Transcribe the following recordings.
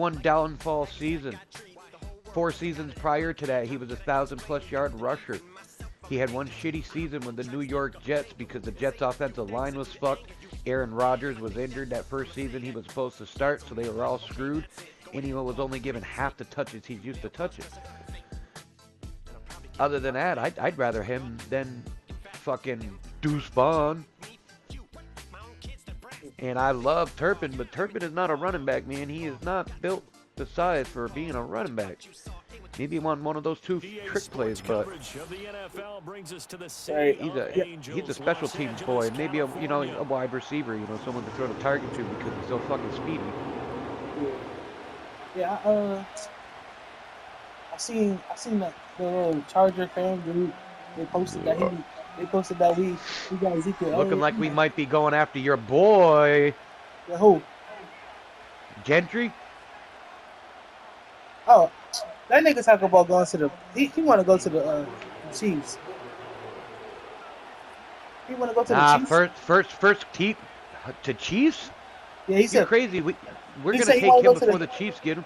one downfall season. 4 seasons prior to that, he was a 1,000+ yard rusher. He had one shitty season with the New York Jets because the Jets' offensive line was fucked. Aaron Rodgers was injured that first season he was supposed to start, so they were all screwed. And he was only given half the touches he's used to touching. Other than that, I'd rather him than fucking Deuce Vaughn. And I love Turpin, but Turpin is not a running back, man. He is not built the size for being a running back. Maybe he won one of those 2 trick plays, but he's a special teams boy. Maybe a wide receiver, someone to throw the target to because he's so fucking speedy. Yeah, I seen that the little Charger fan they posted that we got Ezekiel. Looking like we might be going after your boy. Yeah, who? Gentry? Oh, that nigga talk about going to the. He want to go to the Chiefs. He want to go to the Chiefs. First to Chiefs? Yeah, he said. You're crazy. We're gonna take him before the Chiefs get him.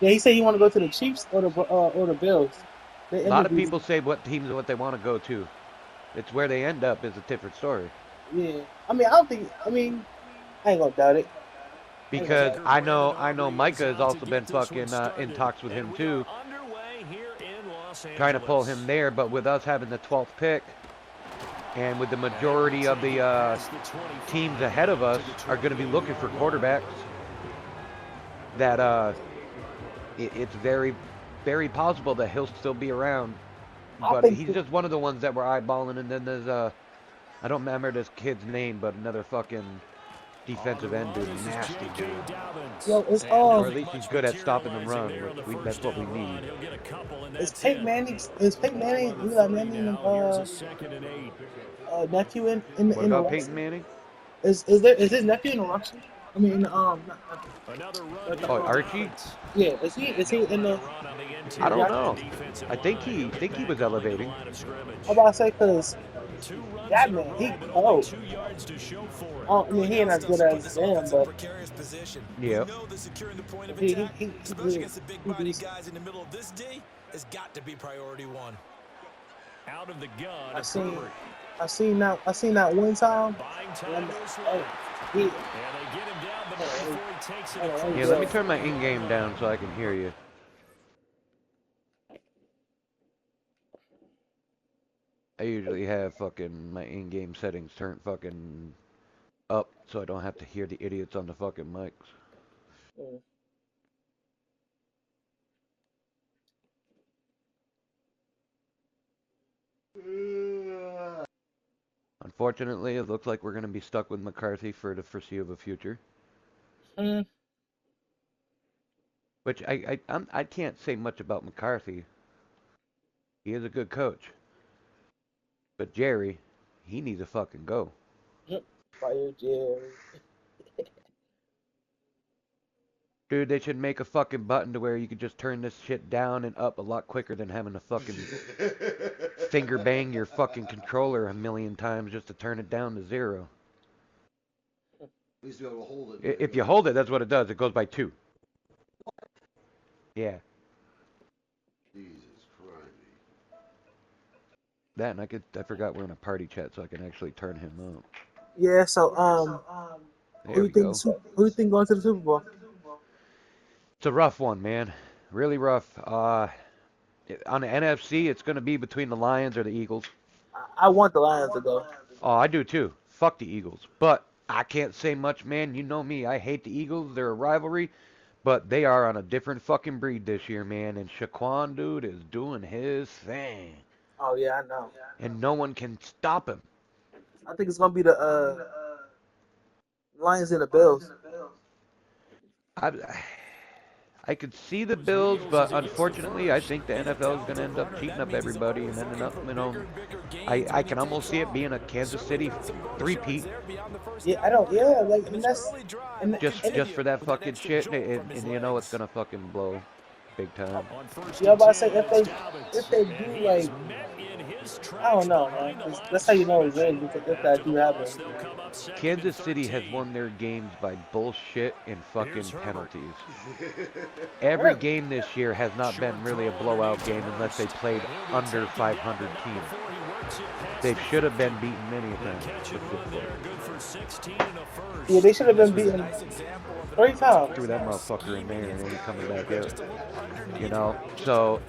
Yeah, he said he want to go to the Chiefs or the Bills. A lot of people say what teams what they want to go to. It's where they end up is a different story. Yeah, I ain't gonna doubt it. Because I know Micah has also been fucking in talks with him too, trying to pull him there. But with us having the 12th pick, and with the majority of the teams ahead of us are going to be looking for quarterbacks, that it's very, very possible that he'll still be around. But he's just one of the ones that we're eyeballing. And then there's I don't remember this kid's name, but another fucking defensive end dude, nasty dude. Yo, it's or at least he's good at stopping the run. That's what we need. Is Peyton Manning? Eli Manning nephew in what about Peyton Manning? Is his nephew in the roster? I mean, Archie? Yeah, is he in the? I don't know. I think he was elevating. I'm about to say because that man, he cold. I mean, he ain't as good as Sam, but yeah. He has got to be priority one. Out of the gun. I seen that one time. Yeah, let me turn my in-game down so I can hear you. I usually have fucking my in-game settings turned fucking up so I don't have to hear the idiots on the fucking mics. Unfortunately, it looks like we're going to be stuck with McCarthy for the foreseeable future. Which I can't say much about McCarthy. He is a good coach. But Jerry, he needs to fucking go. Fire Jerry. Dude, they should make a fucking button to where you could just turn this shit down and up a lot quicker than having to fucking finger bang your fucking controller a million times just to turn it down to 0. At least you be able to hold it. If you hold it, that's what it does. It goes by 2. Yeah. Jesus Christ. That and I forgot we're in a party chat so I can actually turn him up. Yeah, so who There do you think going to the Super Bowl? It's a rough one, man. Really rough. On the NFC, it's going to be between the Lions or the Eagles. I want the Lions to go. Oh, I do too. Fuck the Eagles. But I can't say much, man. You know me. I hate the Eagles. They're a rivalry. But they are on a different fucking breed this year, man. And Shaquan, dude, is doing his thing. Oh, yeah, I know. And no one can stop him. I think it's going to be the Lions and the Bills. I could see the Bills, but unfortunately, I think the NFL is going to end up cheating up everybody and ending up, I can almost see it being a Kansas City three-peat. Yeah, I don't. Yeah, like and that's just for that fucking shit, and you know it's going to fucking blow big time. Yeah, I'm about to say if they do like I don't know, man. That's how you know it's rigged if that do happen. Kansas City has won their games by bullshit and fucking penalties. Every Really? game this year has not been really a blowout game unless they played under 500 teams. They should have been beaten many times. Yeah, they should have been beaten 3 times. Threw that motherfucker in there and then he coming back out. You know, so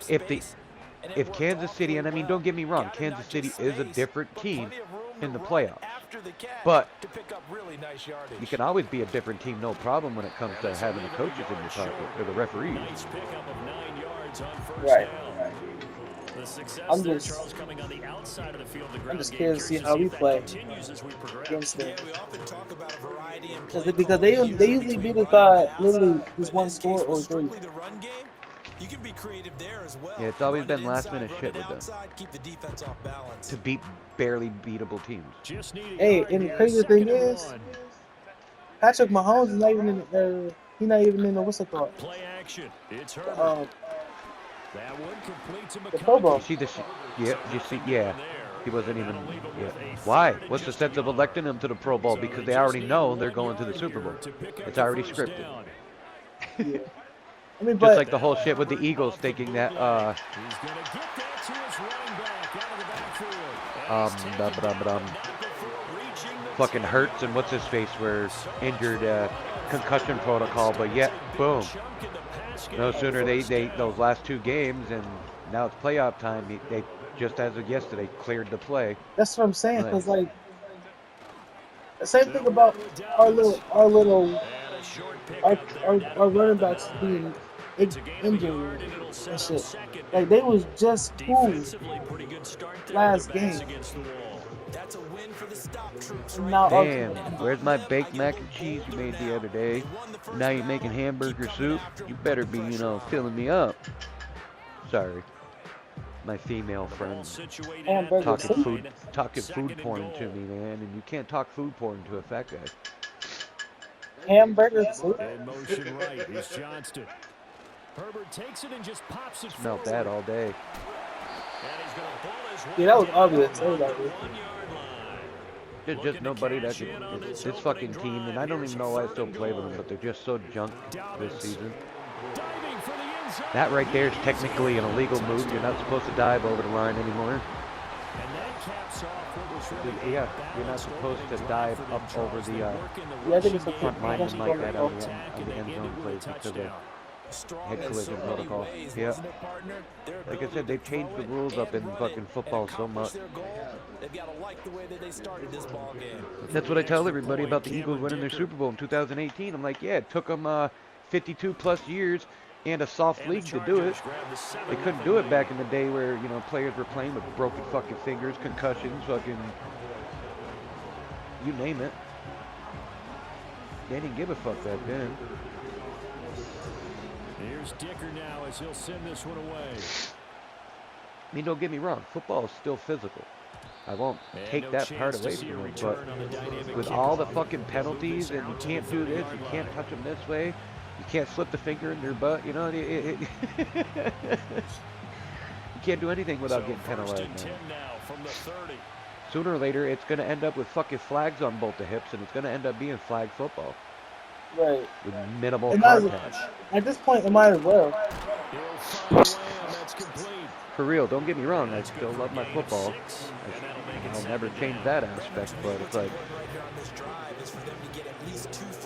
if Kansas City, and I mean, don't get me wrong, Kansas City is a different team in the playoffs. But you can always be a different team, no problem, when it comes to having the coaches in your pocket or the referees. Right. I'm just curious to see how we play against them. Because they usually beat us by literally just one score or 3. You can be creative there as well. Yeah, it's always been last minute shit with them. Keep the defense off balance. To beat barely beatable teams. Hey, and the crazy thing is, Patrick Mahomes is not even in he's not even in the what's it called? Play action. It's The one completes him a Pro Bowl. Yeah, he wasn't even, Why? What's the sense of electing him to the Pro Bowl? Because they already know they're going to the Super Bowl. It's already scripted. Yeah. I mean, Just like the whole shit with the Eagles thinking that, fucking Hurts and what's his face were injured, concussion protocol, but yet, boom. No sooner they those last 2 games and now it's playoff time, they just as of yesterday cleared to play. That's what I'm saying, because like the same thing about our running backs being injured and shit. Like they was just cool last game. Now, damn, where's my baked mac and cheese you made the other day? Now you're making hamburger soup? You better be, filling me up. Sorry. My female friend talking food porn to me, man, and you can't talk food porn to a fat guy. Hamburger soup. In motion right is Johnston. Herbert takes it and just pops it. Smelt that all day. Yeah, that was obvious. There's just nobody that can. This fucking team, and I don't even know why I still play with them, but they're just so junk this season. That right there is technically an illegal move. You're not supposed to dive over the line anymore. Yeah, you're not supposed to dive up over the front lineman like that on the end zone plays because of head collision protocol. Yeah. Like I said, they've changed the rules up in fucking football so much. That's what I tell everybody about the Eagles winning their Super Bowl in 2018. I'm like, yeah, it took them 52 plus years and a soft league to do it. They couldn't do it back in the day where, players were playing with broken fucking fingers, concussions, fucking, you name it. They didn't give a fuck back then. Here's Dicker now as he'll send this one away. I mean, don't get me wrong, football is still physical. I won't take that part away from them, but with all the fucking penalties and you can't do this, you can't touch them this way, you can't slip the finger in their butt, you can't do anything without getting penalized now. Sooner or later, it's going to end up with fucking flags on both the hips, and it's going to end up being flag football. Right. With minimal contact. At this point, it might as well. For real, don't get me wrong, I still love my football. I'll never change that aspect, but it's like,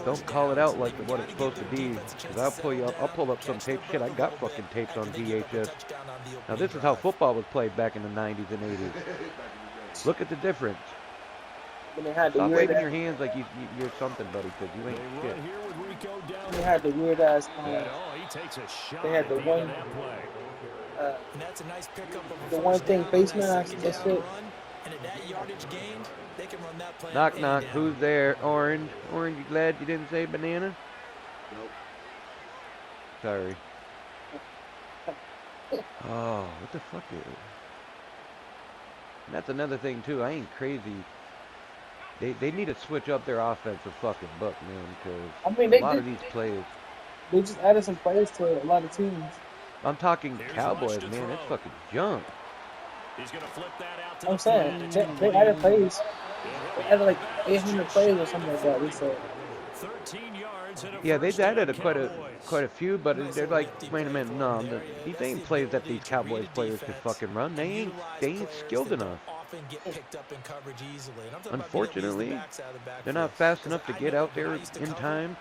don't call it out like what it's supposed to be, because I'll pull up some tape. Shit, I got fucking tapes on VHS. Now this is how football was played back in the 90s and 80s. Look at the difference. Stop waving your hands like you're something, buddy, because you ain't shit. They had the weird ass they had the one thing basement. That's it. Knock knock, who's there? Orange. Orange, you glad you didn't say banana? Nope. Sorry. Oh, what the fuck is it? And that's another thing too, I ain't crazy. They need to switch up their offensive fucking book, man, because a lot of these plays. They just added some players to a lot of teams. I'm talking Cowboys, man. It's fucking junk. He's going to flip that out to I'm the saying flat. they added plays. They added like 800 plays or something like that. They said. 13 yards and a Yeah, they've first down, added Cowboys. quite a few, but they're like, wait a minute, no, these ain't plays that these Cowboys players could fucking run. They ain't skilled enough. Unfortunately, they're not fast enough to get out there in time.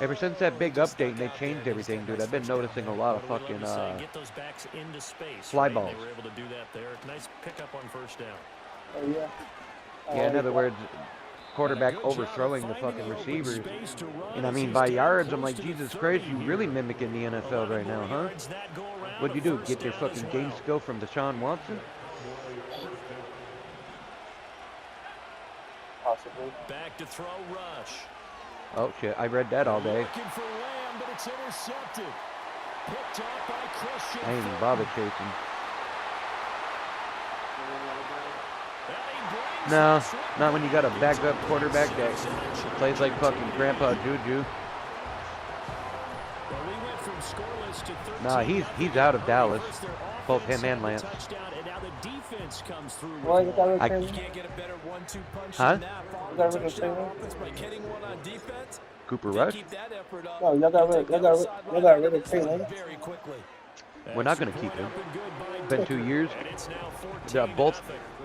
Ever since that big update and they changed everything, dude, I've been noticing a lot of fucking get those backs into space, fly right? balls. They were able to do that there. Nice pickup on first down. Oh yeah. Yeah, in other words, quarterback overthrowing the fucking receivers. And I mean, by yards, I'm like, Jesus Christ, you really mimicking the NFL right now, huh? What'd you do, get your fucking game skill from Deshaun Watson? Possibly. Back to throw, Rush. Oh, shit, I read that all day. Looking for Lamb, but it's intercepted. Picked off by Christian. I ain't even bothered chasing. No, not when you got a backup quarterback that plays like fucking Grandpa Juju. Nah, he's out of Dallas. Both him and Lance. Well, you got rid of Taylor? Huh? You got rid of Taylor? Cooper Rush? No, y'all got rid of Taylor. We're not going to keep him. It's been 2 years.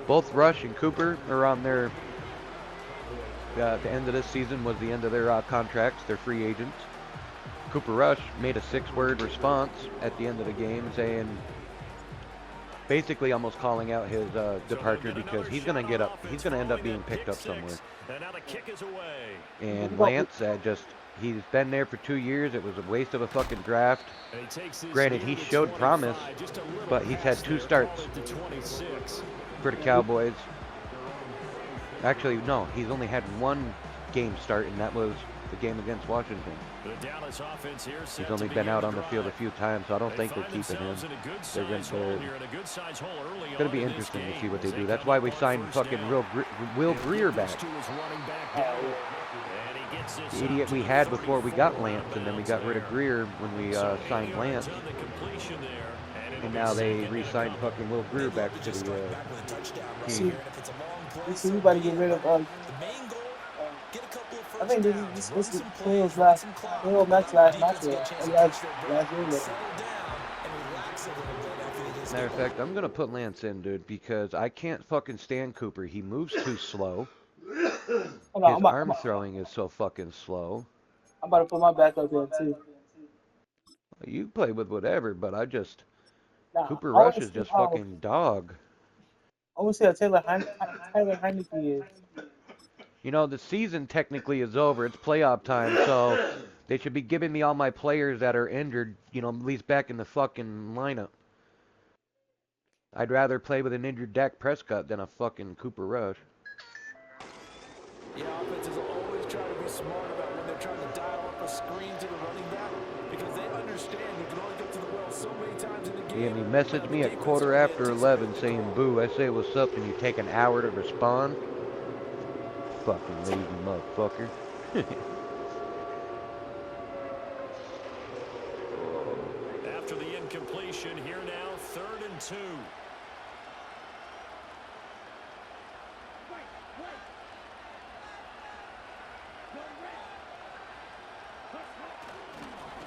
Both Rush and Cooper are on their... the end of this season was the end of their contracts. They're free agents. Cooper Rush made a 6-word response at the end of the game saying... basically almost calling out his departure because he's going to end up being picked up somewhere. And Lance he's been there for 2 years. It was a waste of a fucking draft. Granted, he showed promise, but he's had 2 starts for the Cowboys. Actually, no, he's only had 1 game start, and that was the game against Washington. He's only been out on the field a few times, so I don't think they're keeping him. They're going to be interesting to see what they do. That's why we signed fucking Will Greer back. The idiot we had before we got Lance, and then we got rid of Greer when we signed Lance. And now they re-signed fucking Will Greer back to the team. See, we about to get rid of I think this is Cleo's last match year. Matter of fact, I'm gonna put Lance in, dude, because I can't fucking stand Cooper. He moves too slow. His arm throwing is so fucking slow. I'm about to put my back up there too. You play with whatever, but Cooper Rush is just fucking dog. I want to see how Taylor Heineke is. You know, the season technically is over. It's playoff time, so they should be giving me all my players that are injured, you know, at least back in the fucking lineup. I'd rather play with an injured Dak Prescott than a fucking Cooper Rush. Yeah, offenses always try to be smart about when they're trying to dial up a screen to the running back because they understand you can only get to the well so many times in the game. Yeah, and he messaged me at 11:15 saying, "Boo," I say, "What's up?" and you take an hour to respond. Fucking lazy motherfucker. After the incompletion, here now, 3rd and 2.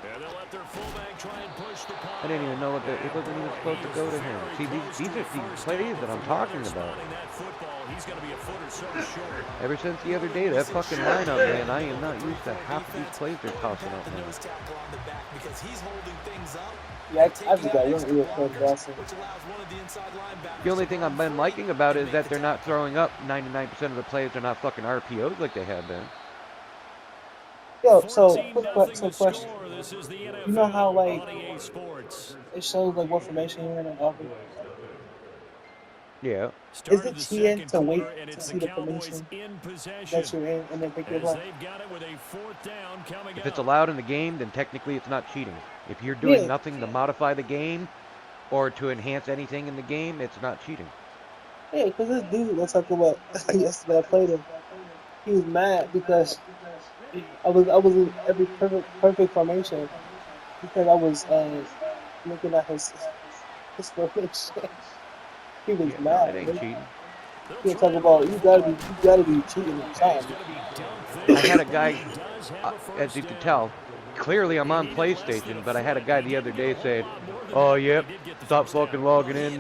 And they'll let their fullback try and push the I didn't even know it wasn't even supposed to go to him. See, these are the plays that I'm talking about. Ever since the other day, that fucking lineup, man, I am not used to half of these plays they're tossing up now. Yeah, I just got one real quick, Dawson. The only thing I've been liking about it is that they're not throwing up 99% of the plays. They're not fucking RPOs like they have been. Yo, so question. You know how like it shows like what formation you're in and offense? Yeah. Is it cheating to wait to see the formation that you're in and then pick your play? If it's allowed in the game, then technically it's not cheating. If you're doing nothing to modify the game or to enhance anything in the game, it's not cheating. Yeah, because this dude was talking about yesterday I played him. He was mad because I was in every perfect formation because I was looking at his formation. He was Yeah, no, it mad. ain't cheating. He talking about you gotta be cheating or something. I had a guy, as you can tell, clearly I'm on PlayStation, but I had a guy the other day say, "Oh, yep, stop fucking logging in,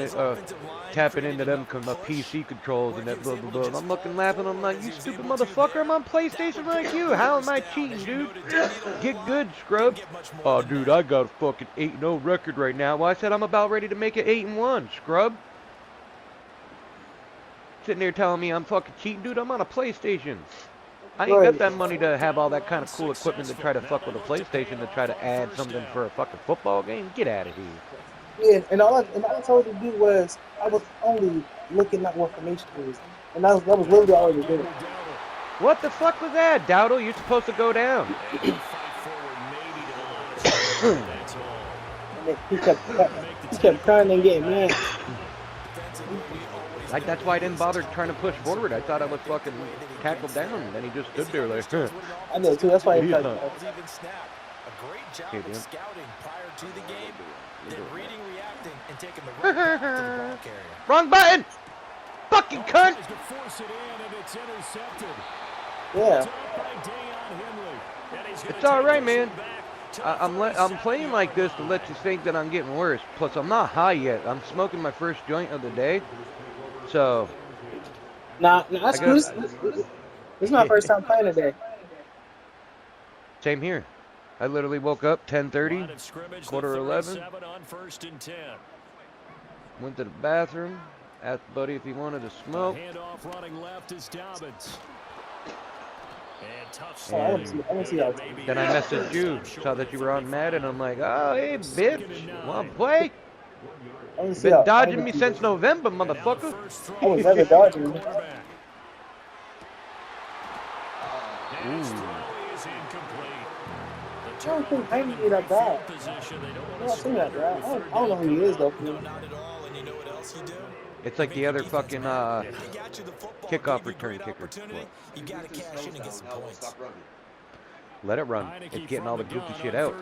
tapping into them PC controls and that blah blah blah." And I'm looking laughing. I'm like, "You stupid motherfucker! I'm on PlayStation like you. How am I cheating, dude? Get good, scrub." "Oh, dude, I got a fucking 8-0 record right now." Well, I said I'm about ready to make it 8-1, scrub. Sitting there telling me I'm fucking cheating, dude. I'm on a PlayStation. I ain't got that money to have all that kind of cool equipment to try to fuck with a PlayStation to try to add something for a fucking football game. Get out of here. Yeah, and all I told him to do was I was only looking at what formation is, and that was literally all I was doing. What the fuck was that, Dowdle? You're supposed to go down. And then he kept trying and getting mad. Like, that's why I didn't bother trying to push forward. I thought I was fucking tackled down, and then he just stood there like, I know too. That's why he tried. A great job of scouting prior to the game, then reading, reacting, and taking the right path to the ball carrier. Wrong button! Fucking cunt! Yeah. It's alright, man. I'm playing like this to let you think that I'm getting worse. Plus, I'm not high yet. I'm smoking my first joint of the day. So... Nah, that's cool. This is my first time playing today. Same here. I literally woke up 10:30, quarter 11. Went to the bathroom. Asked Buddy if he wanted to smoke. Handoff running left is Dobbins. Oh, I want to see that. Then I messaged you, saw that you were on Madden. I'm like, oh, hey, bitch, want to play? Been dodging me since November, motherfucker. I was never dodging. I don't think Payne is that bad. I don't see that bad. I don't know who he is, though. It's like the other fucking kickoff return kicker. Let it run. It's getting all the goofy shit out.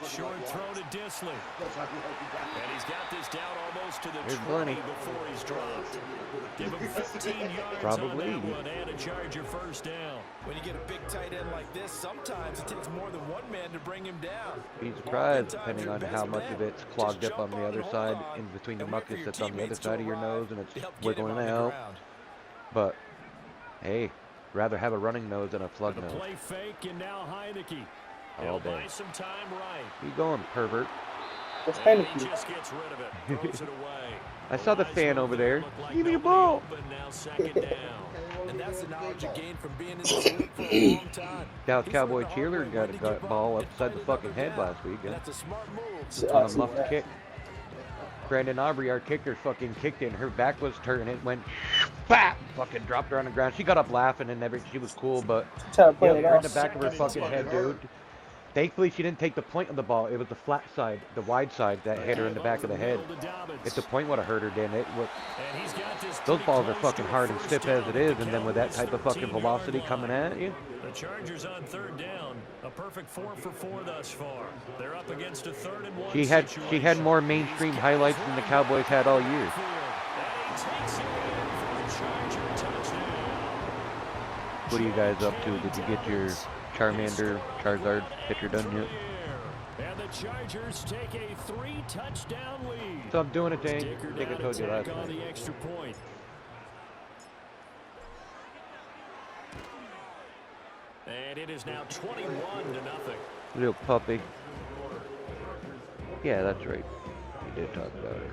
Short throw to Disley. And he's got this down almost to the 20 before he's dropped. Give him 15 yards Probably. on that one and a Charger first down. When you get a big tight end like this, sometimes it takes more than one man to bring him down. Be surprised, depending on how much of it's clogged up on the other side, in between the mucus that's on the other side of your nose, and it's wiggling out. But, hey, rather have a running nose than a plug nose. Play fake, and now Heineke. All day. Some time right. You going, pervert? That's Heineke. He just gets rid of it. Throws it away. I saw the fan over there. Give me a ball. Now second down. And that's the knowledge you gain from being in this league for a long time. Dallas Cowboy cheerleader got a ball upside the fucking head last week. That's a smart move. On a muffed kick. Brandon Aubrey, our kicker, fucking kicked in. Her back was turned. It went, bap! Fucking dropped her on the ground. She got up laughing and everything. She was cool, but yep, right in the back of her fucking head, dude. Thankfully, she didn't take the point of the ball. It was the flat side, the wide side that hit her in the back of the head. If the point would have hurt her, then it would. Those balls are fucking hard and stiff as it is, and then with that type of fucking velocity coming at you. The Chargers on third down, a perfect 4 for 4 thus far. They're up against a 3rd and 1. She had more mainstream highlights than the Cowboys had all year. What are you guys up to? Did you get your Charmander, Charizard picture done yet? And the Chargers take a 3-touchdown lead. So I'm doing it, Dane. I think I told you last on night. the extra point. And it is now 21-0. Little puppy. Yeah, that's right. We did talk about it.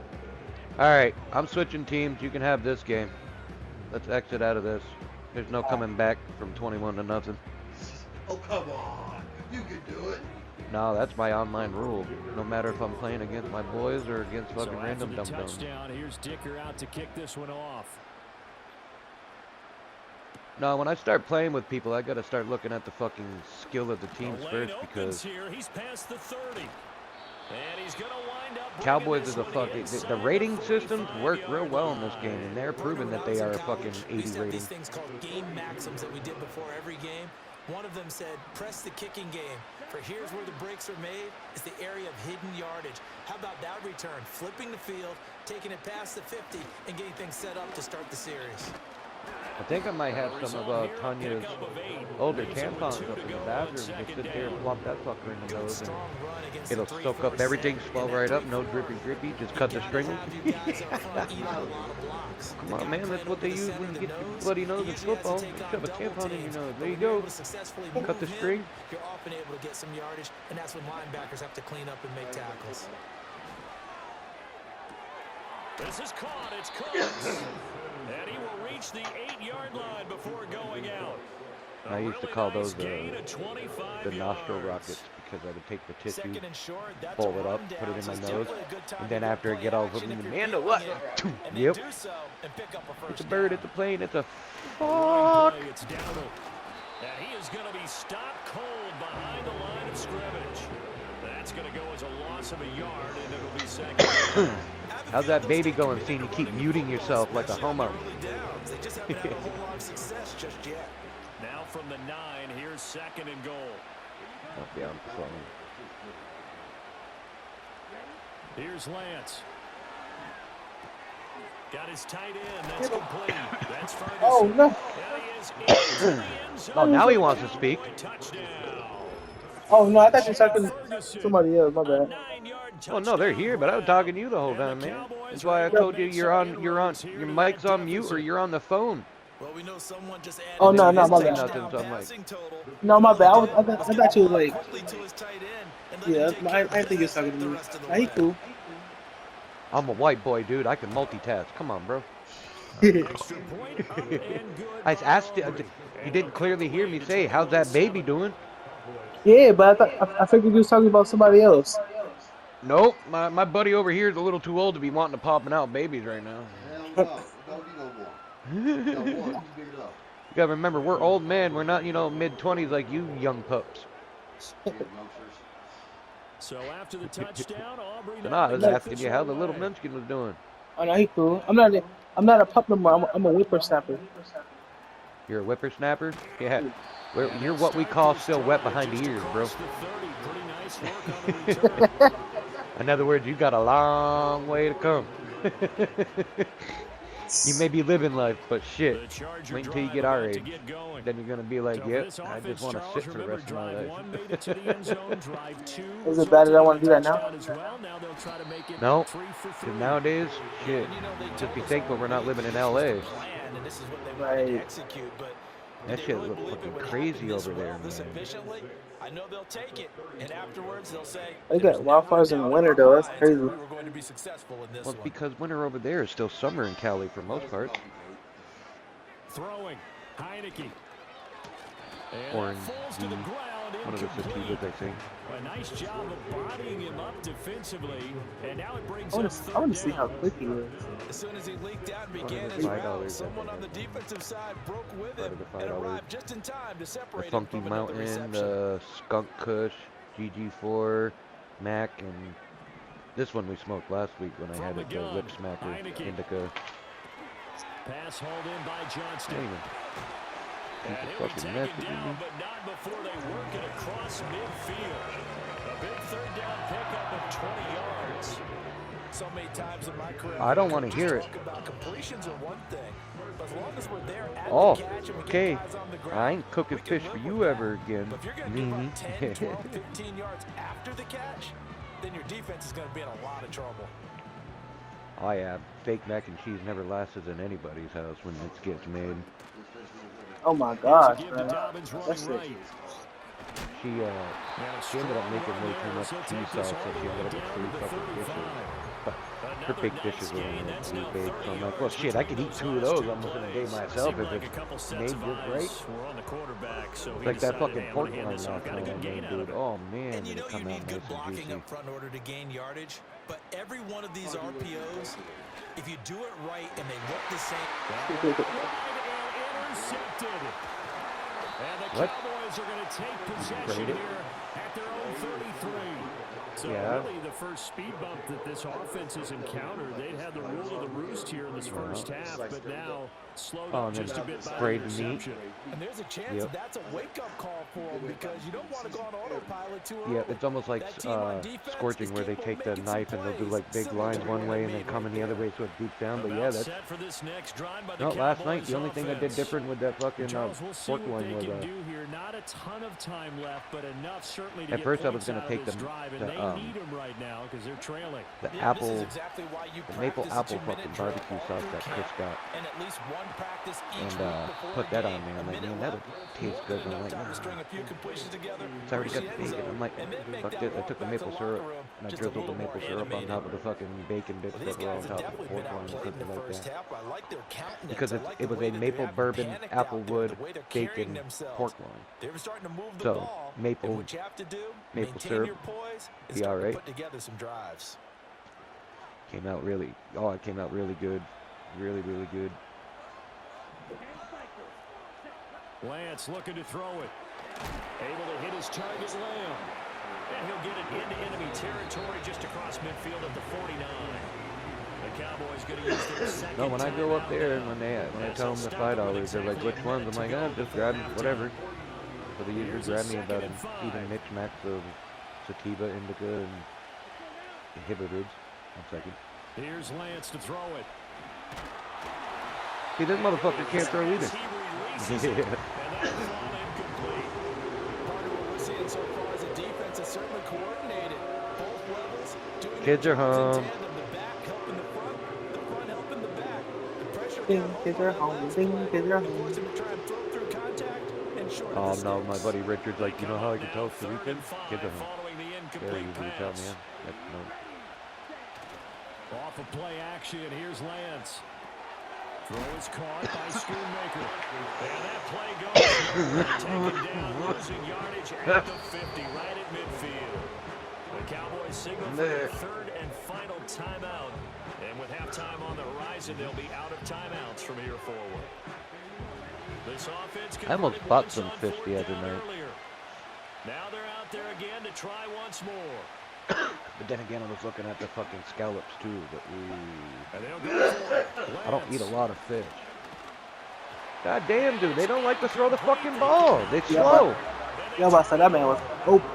Alright, I'm switching teams. You can have this game. Let's exit out of this. There's no coming back from 21-0. Oh, come on. You can do it. No, that's my online rule. No matter if I'm playing against my boys or against fucking random dum-dums. Here's Dicker out to kick this one off. No, when I start playing with people, I gotta start looking at the fucking skill of the teams first, because he's past the 30. And he's gonna wind up Cowboys is a fucking... The rating systems work real well in this game, and they're proving that they are a fucking 80 rating. These things called game maxims that we did before every game. One of them said, press the kicking game. For here's where the breaks are made, is the area of hidden yardage. How about that return? Flipping the field, taking it past the 50, and getting things set up to start the series. I think I might have some of Tanya's older tampons up in the bathroom. Just sit there and plop that fucker in the nose, and it'll soak up everything, swell right up, no drippy. Just cut the string. Come on, man, that's what they use when you get your bloody nose in football. Shove a tampon in your nose. There you go. Cut the string. You're often able to get some yardage, and that's when linebackers have to clean up and make tackles. This is caught. It's close. And he will reach the 8-yard line before going out. I used to call those the nostril rockets because I would take the tissue, fold it up, put it in my nose, and then after I get all of them in the man, what? Yep. It's a bird, it's a plane, it's a fuck. And he is going to be stopped cold behind the line of scrimmage. That's going to go as a loss of a yard, and it'll be second. How's that baby going, seeing you keep muting yourself like a homo? Now from the 9, here's 2nd and goal. Oh, yeah, I'm flowing. Here's Lance. Got his tight end. That's complete. That's Ferguson. Oh, no. Oh, now he wants to speak. Oh, no, I thought you were talking to somebody else. My bad. Oh, no, they're here, but I was talking to you the whole time, man. That's why I told you your mic's on mute or you're on the phone. Well, we know someone just added Oh, no, my bad. Nothing, so I'm like, No, my bad. I thought you were like, yeah, I think you're talking to me. Nah, he cool. I'm a white boy, dude. I can multitask. Come on, bro. I asked you. You didn't clearly hear me say, "How's that baby doing?" Yeah, but I figured you was talking about somebody else. Nope. My buddy over here is a little too old to be wanting to popping out babies right now. Hell no. Don't be no more. No more. You big it up. You gotta remember, we're old men. We're not, mid-20s like you young pups. So after the touchdown, Aubrey. So I was asking you how the little Munchkin was doing. Oh, no, he cool. I'm not a pup no more. I'm a whippersnapper. You're a whippersnapper? Yeah. You're what we call still wet behind the ears, bro. In other words, you got a long way to come. You may be living life, but shit, wait until you get our age. Then you're going to be like, yep, I just want to sit for the rest of my life. Is it bad that I want to do that now? No, because nowadays, shit, just be thankful we're not living in L.A. Right. That shit look fucking crazy over there, man. I know they'll take it, and afterwards they'll say, They got wildfires in the winter, though. That's crazy. we're going to be successful in this Well, it's one. because winter over there is still summer in Cali for most part. Throwing. Heineke. Or in one of the cities, I think. A nice job of bodying him up defensively, and now it brings I want to see how quick he is. As soon as he leaked out and began his route, someone on the defensive side broke with him and arrived just in time to separate The Funky him from another Mountain, reception. the Skunk Kush, GG4, Mac, and this one we smoked last week when I had it, the Lip Smacker, Indica. Pass hauled in by Johnston. Damn. And He's he'll be fucking taken messing down, me. but not before they work it across midfield. A big third down pickup of 20 yards. So many times in my career, I don't want to hear it. talk about completions are one thing, but as long as we're there at Oh, the catch and we okay. get guys on the ground, I ain't cooking we can fish live for with you that. ever again. But if you're going to give up 10, 12, 15 yards after the catch, then your defense is going to be in a lot of trouble. Oh yeah, fake mac and cheese never lasted in anybody's house when it gets made. Oh my gosh, Give to man. Dobbins That's running it. right. She ended up making way too much cheese sauce, so she ended up with 3 fucking dishes. But her big dishes were only like 3 big, so I'm like, well shit, I could eat 2 of those almost in a day myself if it's made just right. Like that fucking pork loin last time I made, dude. Oh man, And you did know it you come out need good nice and blocking juicy. up front in order to gain yardage, but every one of these RPOs, if you do it right and they look the same. Intercepted. And the What? Cowboys are going to take possession here at their own 33. So Yeah. really the first speed bump that this offense has encountered, they'd had the rule of the roost here in this first half, but now slowed up just a bit by the Braden Meat. interception. And there's a chance that's a wake-up call for them because you don't want to go on autopilot too early. Yeah, it's almost like scorching, where they take the knife and they'll do like big lines one way and then come in the other way so it beats down. But yeah, that's set for this next drive by the no. Last night, Cowboys the only thing I did offense. different with that fucking Charles, we'll see pork what loin they was can do here. Not a ton of time left, but enough certainly to at get first I was points gonna out take of this the drive, and the, they need them right now because they're trailing. the Yeah, this is apple, exactly why you the maple practice a apple 2-minute fucking drill barbecue all sauce through that camp, Chris got, and at least one practice each and week before put a that game. on there. I'm A like, minute man, that'll left. taste good. And I'm Enough like, time to nah. string a few completions together, It's already got reach the the end bacon. zone, I'm like, and then make fuck that this. I walk took the back to maple the syrup locker room and I just a drizzled the little maple more syrup on animated. top of the fucking bacon bits Well, that these were on guys have top of the definitely pork been loin and outplayed in cooked the it like first that. half. I like their countenance. Because I like it the was way a that maple they haven't bourbon, panicked out there, applewood, the way they're carrying bacon, themselves. pork loin. They were starting to move the So, ball. maple- And what you have to do, maple maintain syrup, your poise and be start to alright. put together some drives. Came out really, it came out really good. Really, really good. Lance looking to throw it. Able to hit his target, Lamb. And he'll get it into enemy territory just across midfield at the 49. The Cowboys going to use their second No, when I go up timeout there now. and when I tell them the Stop them $5, they're like, exactly which a ones? I'm minute like, to go just before grab halftime. whatever. So they usually Here's a grab me second about and an 5. even mix max of sativa, indica, and inhibitors. 1 second. Here's Lance to throw it. See, this motherfucker can't throw either. He releases it, and that'll fall incomplete. Part of what we're seeing so far is the defense is certainly coordinated. Both levels doing Kids their are jobs home. in tandem. The back helping the front helping the back. The pressure Ding, got kids home are on that home. last Ding, play, kids are home. forced him to try and throw through contact and short Oh of the no, my sticks. buddy Richard's like, you know how I can tell it's the Third weekend? and 5 Kids are home. following the Very incomplete easy to tell, pass. man. That's no. Off of play action, here's Lance. Throw is caught by Schoonmaker. And that play goes. Taken down, losing yardage at the 50, right at midfield. The Cowboys signal for their third and final timeout. And with halftime on the horizon, they'll be out of timeouts from here forward. This offense I almost converted bought once some on 50 fourth the other down night. earlier. Now they're out there again to try once more. But then again, I was looking at the fucking scallops too. But And they'll go for it. I don't eat a Lance. lot of fish. God damn, dude, they don't like to throw the fucking ball. They Yeah, slow. Yeah, but I said that man was open.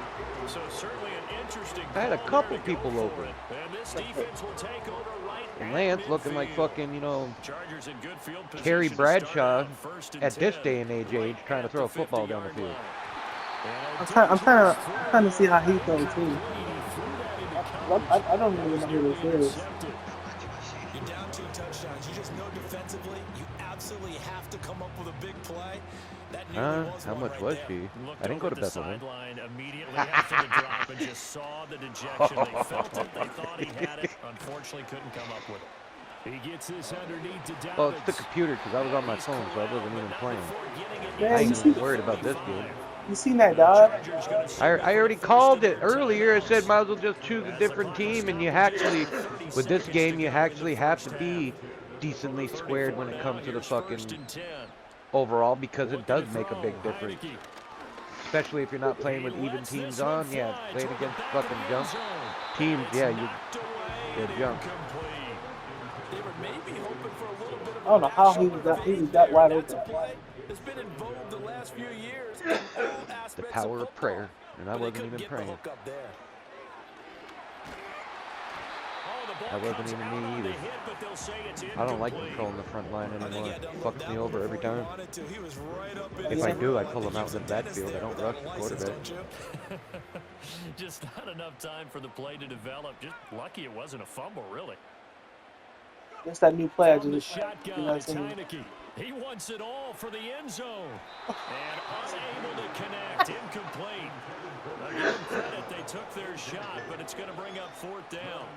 So certainly an interesting I had a call couple there to go people for over. it. And this defense will take over right And at Lance looking like midfield. fucking, you know, Chargers in good field Terry position to start Bradshaw out first and at this 10, day and age right trying to at throw a the football down the 50-yard field. line. I'm trying to see how he throws too. I don't even know who this is. You're down 2 touchdowns. You just know defensively, you absolutely have to come up with a big play. That nearly was How one much right was there. she? Looked I didn't go over to at the Bethlehem. sideline immediately after the drop and just saw the dejection. They felt it. They thought he had it. Unfortunately, couldn't come up with it. He gets this underneath to Dallas. Well, it's the computer because I was on my phone, so I wasn't even playing. Man, I you ain't see, even worried about this game. you seen that dog? I already called it earlier. I said might as well just choose a different team, and you actually, with this game, you actually have to be decently squared when it comes to the fucking overall because it does make a big difference. Especially if you're not playing with even teams on. Yeah, playing against fucking junk teams. Yeah, you're junk. They were maybe hoping for a little bit of I don't know how he was that wide open. It's been in vogue the last few years in all aspects The of power football, of prayer, and I but they wasn't couldn't even get the praying. hook up there. That wasn't even me either. I don't like controlling the front line anymore. It fucks me over every time. If I do, I pull them out in the backfield. I don't rush the quarterback. Just not enough time for the play to develop. Just lucky it wasn't a fumble, really. That's that new play I From the just, you know shotgun, what I'm it's saying? Heineke. He wants it all for the end zone. And unable to connect. Incomplete. I give them credit. They took their shot, but it's going to bring up 4th down.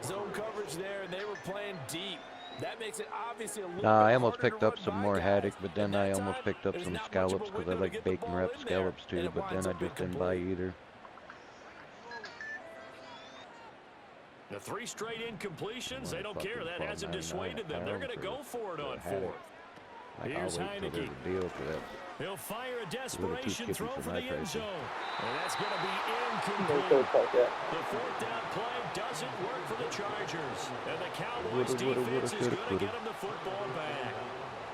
Zone coverage there, and they were playing deep. That makes it obviously a little bit I almost harder picked to up run some by more guys. haddock, but then And I that almost time, picked up there's some not much of a scallops because I window to like get the bacon ball wrap in there, scallops and too, it but winds then I up just didn't buy incomplete. either. The 3 straight incompletions, they don't care. That Motherfucking hasn't 12.99 dissuaded them. They're going to go for it on 4th. Like, I'll Here's wait till there's Heineke. a deal for that. He'll fire a A little too desperation skippy throw for for my the end pricing. zone. And that's going to be No incomplete. third part that. The fourth down play doesn't work for the Chargers. And the Cowboys defense is going to get them the football back.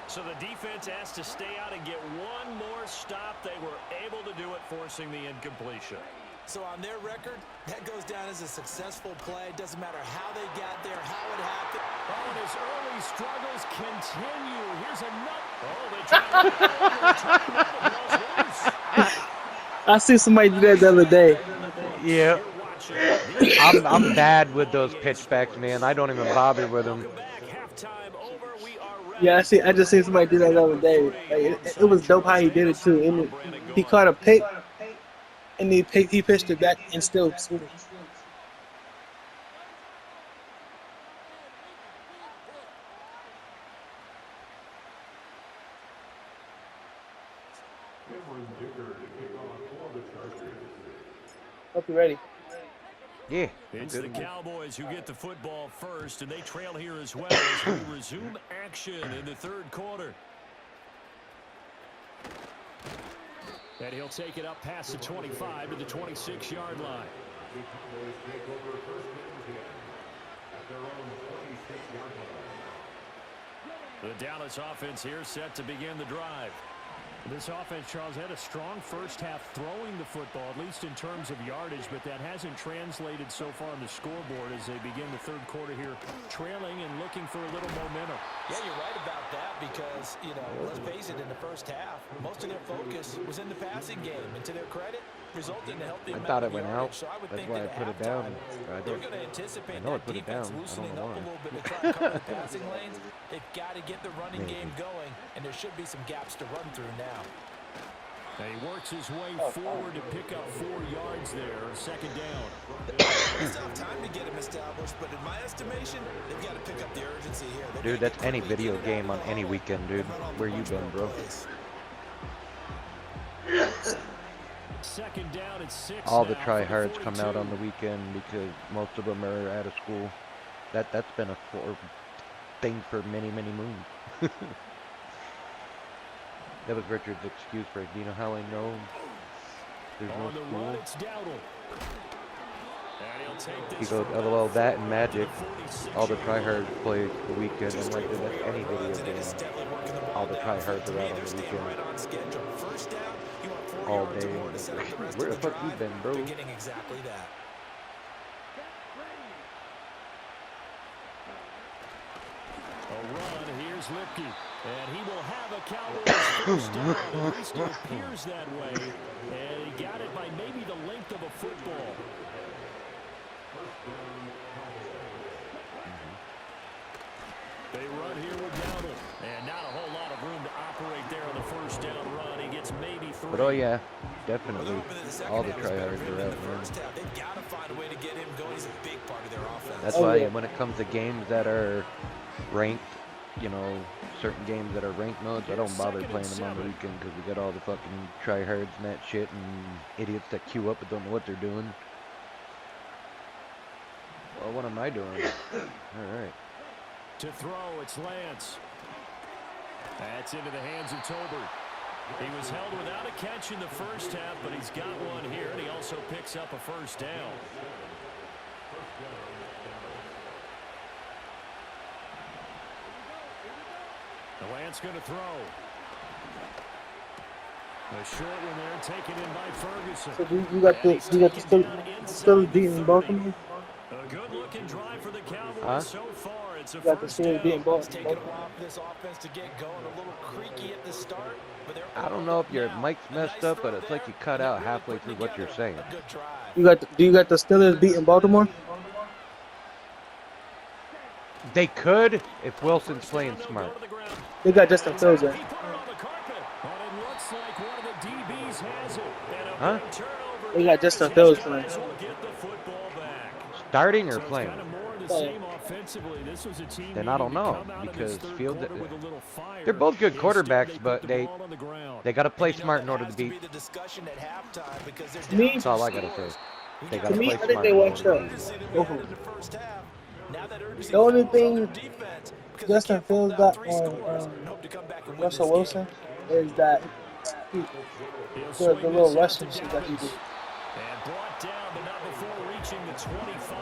So the defense has to stay out and get one more stop. They were able to do it, forcing the incompletion. So on their record, that goes down as a successful play. Doesn't matter how they got there, how it happened. Oh, and his early struggles continue. Here's another. Oh, they try to I see somebody do that the other day. Yeah. I'm bad with those pitchbacks, man. I don't even bother with them. Yeah, I just seen somebody do that the other day. Like, it was dope how he did it too. And he caught a pick, and he pitched it back and still switched. Hope you're ready. Yeah. It's the Cowboys who get the football first, and they trail here as well as we resume action in the third quarter. And he'll take it up past the 25 to the 26-yard line. The Dallas offense here set to begin the drive. This offense, Charles, had a strong first half throwing the football, at least in terms of yardage, but that hasn't translated so far on the scoreboard as they begin the third quarter here, trailing and looking for a little momentum. Yeah, you're right about that because, you know, let's face it, in the first half, most of their focus was in the passing game. And to their credit, resulted in a healthy amount thought it of went yardage. out. So I would That's think why I that put at it down. halftime, they're going to anticipate I know I that put it defense down. I don't loosening know up a why. little bit to try to cover the passing lanes. They've got to get the running Maybe. game going, and there should be some gaps to run through now. Now he works his way forward to pick up 4 yards there, second down. It's tough time to get him established, but in my estimation, they've got to pick up the urgency here. Dude, that's any video game on any weekend, dude. Where you been, bro? Second down at 6. All the now tryhards for the come out 42. on the weekend because most of them are out of school. That's been a thing for many, many moons. That was Richard's excuse for it. Do you know how I know there's no On the run, school? it's Dowdle. And he'll take He this goes, from LOL, that and Magic. the 46 All the yard line. tryhards play the weekend. I'm like, dude, that's any video game. All the tryhards are out on the weekend. All day. Where the fuck you been, bro? They're getting exactly that. A run, here's Lipke. And he will have a Cowboys first down. At least it appears that way. And he got it by maybe the length of a football. They run here with Dowdle. And not a whole lot of room to operate there on the first down run. He gets maybe 3. But oh yeah, definitely. All the tryhards are out, man. They've got to find a way to get him going. He's a big part of their offense. That's Oh, why yeah. when it comes to games that are ranked, you know, certain games that are ranked modes, I don't bother playing them on the weekend because we got all the fucking tryhards and that shit and idiots that queue up and don't know what they're doing. Well, what am I doing? Alright. To throw, it's Lance. That's into the hands of Tolbert. He was held without a catch in the first half, but he's got one here, and he also picks up a first down. The Lance going to throw. A short one there, taken in by Ferguson. So you got the still beating Baltimore. A good-looking drive for the Cowboys Huh? so far. It's a You got the first Steelers down. beating It's taken a Baltimore. while for this offense to get going. A little creaky at the start, but they're I don't know if your now. mic's A messed nice up, but throw it's like you there, cut and out they're really halfway putting through what you're together saying. a good drive. Do you got the Steelers beating Baltimore? They could if Wilson's playing They'll smart. go to the ground. They got Justin Fields there. He put it on the carpet, but it looks like one of the DBs has it. And a Huh? big turnover They got there Justin as Fields his playing. guys will get the football back. Starting or So it's playing? kind of more of the same offensively. This was a team Then I don't needing to know, come out of because this third Fields- quarter with a little fire. They're both good Instead, quarterbacks, they put but the they ball on the ground. got to play And you know smart in that order has to beat. be the discussion at halftime because they're Me? down That's all I two gotta say. scores. We They got gotta To me, play I think smart they in order washed to up. beat. that we Both had of in them. the first half. Now that urgency The only falls on their thing defense because they Justin can't fall Fields down got 3 on scores and hope to come back and win Russell this Wilson game. is that he, He'll the swing little this out rushing to shit that he do. Dallas. And brought down, but not before reaching the 25.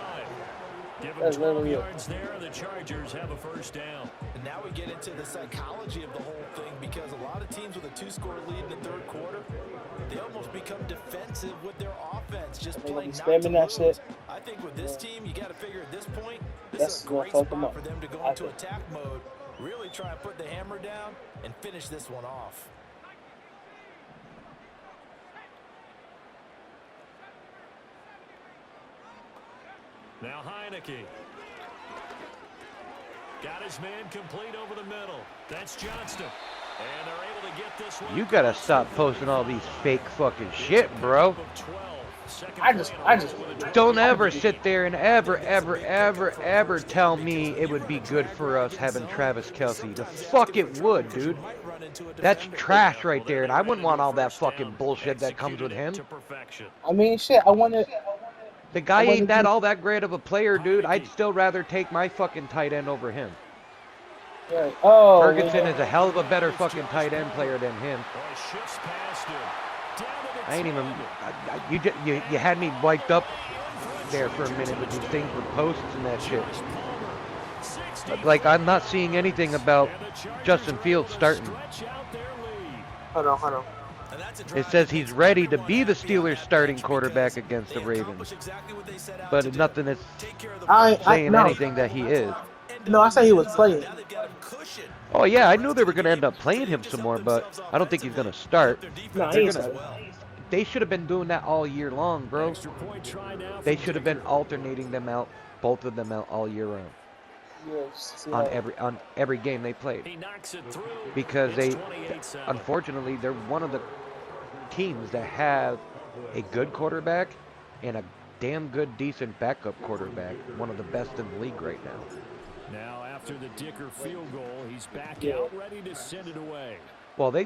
Give him That's 12 literally it. yards there, and the Chargers have a first down. And now we get into the psychology of the whole thing because a lot of teams with a 2-score lead in the third quarter, they almost become defensive with their offense, just They're gonna playing be not spamming to that lose. shit. I think with this team, you got to figure at this point, this That's is a gonna great fuck them spot up. for them to go I into think. attack mode, really try and put the hammer down and finish this one off. Now Heineke. Got his man complete over the middle. That's Johnston. And they're able to get this one. You gotta stop posting all these fake fucking shit, bro. I just Don't ever sit there and ever tell me it would be good for us having Travis Kelce. The fuck it would, dude. That's trash right there, and I wouldn't want all that fucking bullshit that comes with him. I mean, shit. I wanted. The guy I wanted ain't that to- all that great of a player, dude. I'd still rather take my fucking tight end over him. Right. Oh. Ferguson is a hell of a better fucking tight end player than him. I ain't even. You had me wiped up there for a minute with these things with posts and that shit. But, like, I'm not seeing anything about Justin Fields starting. Hold on. It says he's ready to be the Steelers' starting quarterback against the Ravens, but nothing is saying no. anything that he is. No, I said he was playing. Oh yeah, I knew they were going to end up playing him some more, but I don't think he's going to start. No, They're he ain't gonna- starting. They should have been doing that all year long, bro. They should have been alternating them out, both of them out all year round on every game they played. Because unfortunately, they're one of the teams that have a good quarterback and a damn good, decent backup quarterback. One of the best in the league right now. Now after the Dicker field goal, he's back out ready to send it away. Well, they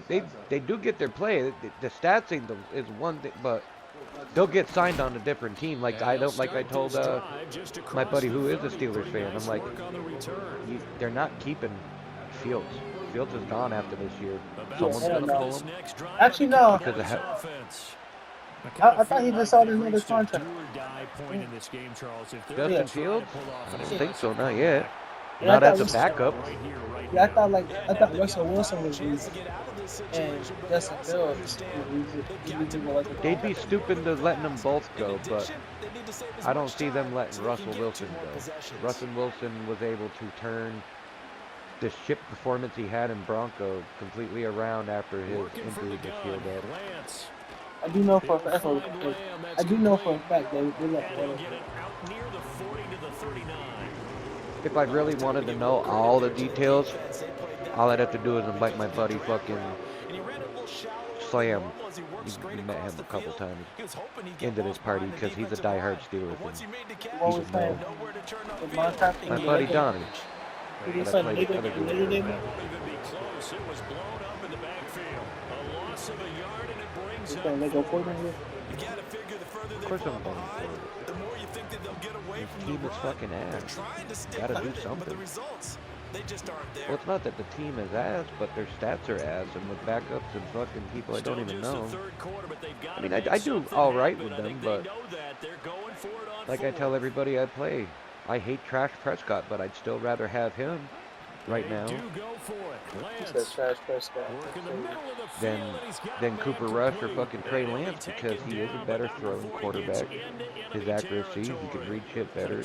do get their play. The stats is one thing, but they'll get signed on a different team. Like I told my buddy who is a Steelers fan. I'm like, they're not keeping Fields. Fields is gone after this year. Someone's gonna pull him. Actually, no. Because of I thought he just saw another contract. Justin Fields? I don't think so. Not yet. Yeah, Not I as a thought backup. Yeah, I thought Russell Wilson was used, and Justin Fields. They'd be stupid to letting them both go, but I don't see them letting Russell Wilson go. Russell Wilson was able to turn the ship performance he had in Bronco completely around after his injury this year, though. I do know for a fact. I do know for a fact they let him. If I really wanted to know all the details, all I'd have to do is invite my buddy fucking Slam. You met him a couple times into this party because he's a diehard Steelers fan. He should know. My buddy Donnie. Did he But I sign played Lego other dudes Lego with him. Day? He's playing Lego Fortnite here. Of course I'm going for it. This team is fucking ass. Gotta do something. Well, it's not that the team is ass, but their stats are ass, and with backups and fucking people I don't even know. I mean, I do all right with them, but like I tell everybody I play, I hate Trash Prescott, but I'd still rather have him right now He says Trash Prescott. than Cooper Rush or fucking Trey Lance, because he is a better throwing quarterback. His accuracy, he can read shit better.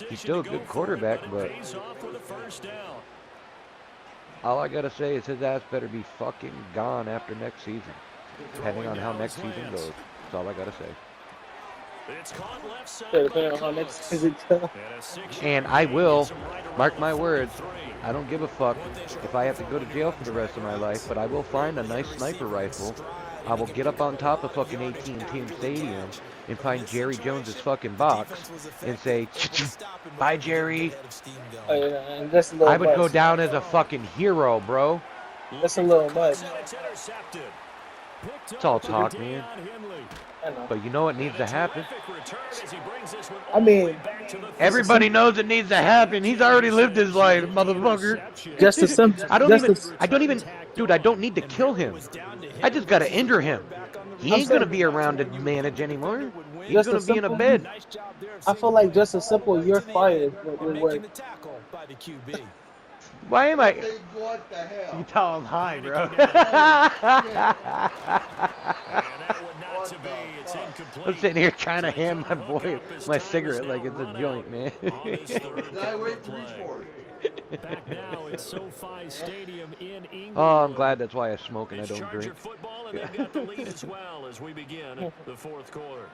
He's still a good quarterback, but all I gotta say is his ass better be fucking gone after next season, depending on how next season goes. That's all I gotta say. Yeah, depending on how next season goes. And I will, mark my words, I don't give a fuck if I have to go to jail for the rest of my life, but I will find a nice sniper rifle. I will get up on top of fucking AT&T Stadium and find Jerry Jones's fucking box and say, "Bye, Jerry." Oh, yeah, and that's a little I would much. go down as a fucking hero, bro. That's a little much. It's all talk, man. I know. But you know what needs to happen? I mean, Everybody knows it needs to happen. He's already lived his life, motherfucker. just a simple, I don't just even, a, I don't even, dude, I don't need to kill him. I just gotta injure him. He I'm ain't gonna saying- be around to manage anymore. He's Just gonna a be in a simple- bed. I feel like just a simple "you're fired" would work. The tackle by the QB. Why am I? Hey, what the hell? You tell him hi, bro. And that would not to be. It's incomplete. I'm sitting here trying to hand my boy my cigarette like it's a joint, man. Did I wait to reach for it? Back now at SoFi Stadium in England. Oh, I'm glad that's why I smoke and I It's don't Charger drink. football, and they've got the lead as well as we begin the fourth quarter.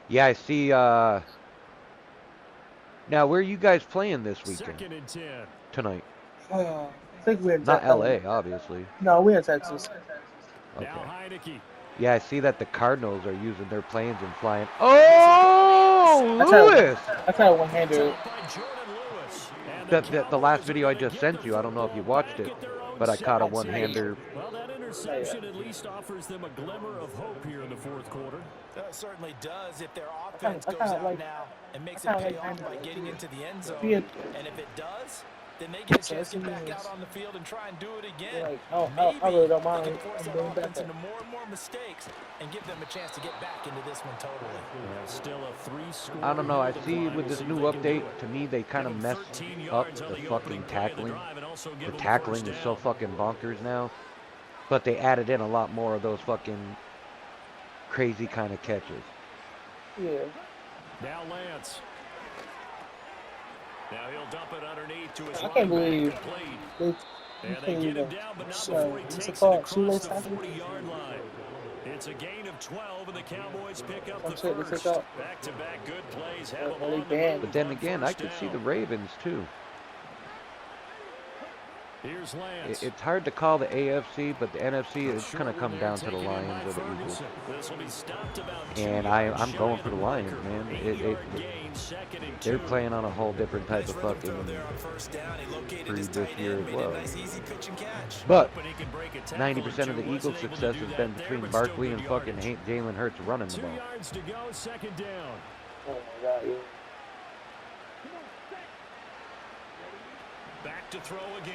Yeah, I see. Now, where are you guys playing this weekend? 2nd and 10. Tonight? I think we're in Not Texas. LA, obviously. No, we're in Texas. Okay. Now Heineke. Yeah, I see that the Cardinals are using their planes and flying. Oh, I tried- Lewis! I tried one-hander. By Jordan Lewis. And The last video I just sent you, I don't know if you watched it, but I caught a one-hander. Well, that interception at least offers them a glimmer of hope here in the fourth quarter. That certainly does if their offense I goes kinda out like- now and makes I it kinda pay like off by Heineke. getting into the end zone. Yeah. And if it does, then they get a chance to get back Yes. out on the field and try and do it again. Like, I Maybe really don't mind they can force that being back offense there. into more and more mistakes and give them a chance to get back into this one totally. Yeah, still a 3-score. I don't know. I lead see decline. with this We'll new see if they can update, do it. to me, they kind of Give messed 'em 13 up yards the on the fucking opening play of the tackling. drive and also give The 'em the tackling first is so down. fucking bonkers now. But they added in a lot more of those fucking crazy kind of catches. Yeah. Now Lance. Now he'll dump it underneath to his I running can't back, believe complete. they And can't they get him even down, but not show. before he What's it takes it called? across Shoelace the tackle? 40-yard line. It's a gain of 12, and the Cowboys pick up Some the shit they first. took out. Back-to-back good plays have Well, them they on the banned. move But then on again, I first could see down. the Ravens too. Here's Lance. It's hard to call the AFC, but the NFC is Short going to come one down there, to the taken in Lions by or the Eagles. Ferguson. This will be stopped about 2 And yards I'm shy going of for the the Lions, marker. man. 8-yard gain, 2nd and 2. They're playing on a whole different type Nice of rhythm throw fucking there on first down. He located breed his this tight year end, as made well. a nice easy pitch and catch. But Hoping he can break a tackle 90% or of the two. Eagles' Wasn't able to success do has that been there, between but still Barkley good and fucking yardage. Jalen Hurts running the 2 ball. yards to go, 2nd down. Oh my God, yeah. Back to throw again.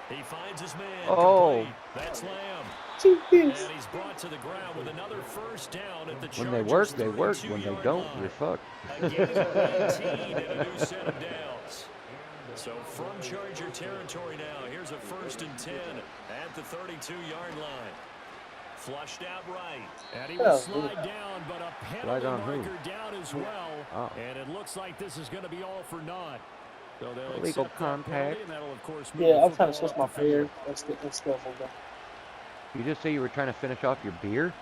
He finds his man. Oh. Complete. That's Lamb. Jeez. And he's brought to the ground with another first down at the When they Chargers' work, they work. When they 32-yard don't, line. you're fucked. A gain of 19 and a new set of downs. So from Charger territory now, here's a 1st and 10 at the 32-yard line. Flushed out right. And he will Oh, slide down, but a penalty Slide on who? marker down as well. Oh. And it looks like this is going to be all for naught. So they'll Illegal accept that contact. penalty, and that'll, of course, move Yeah, the I'm trying to football switch my off the field. player. That's still moving. You just say you were trying to finish off your beer?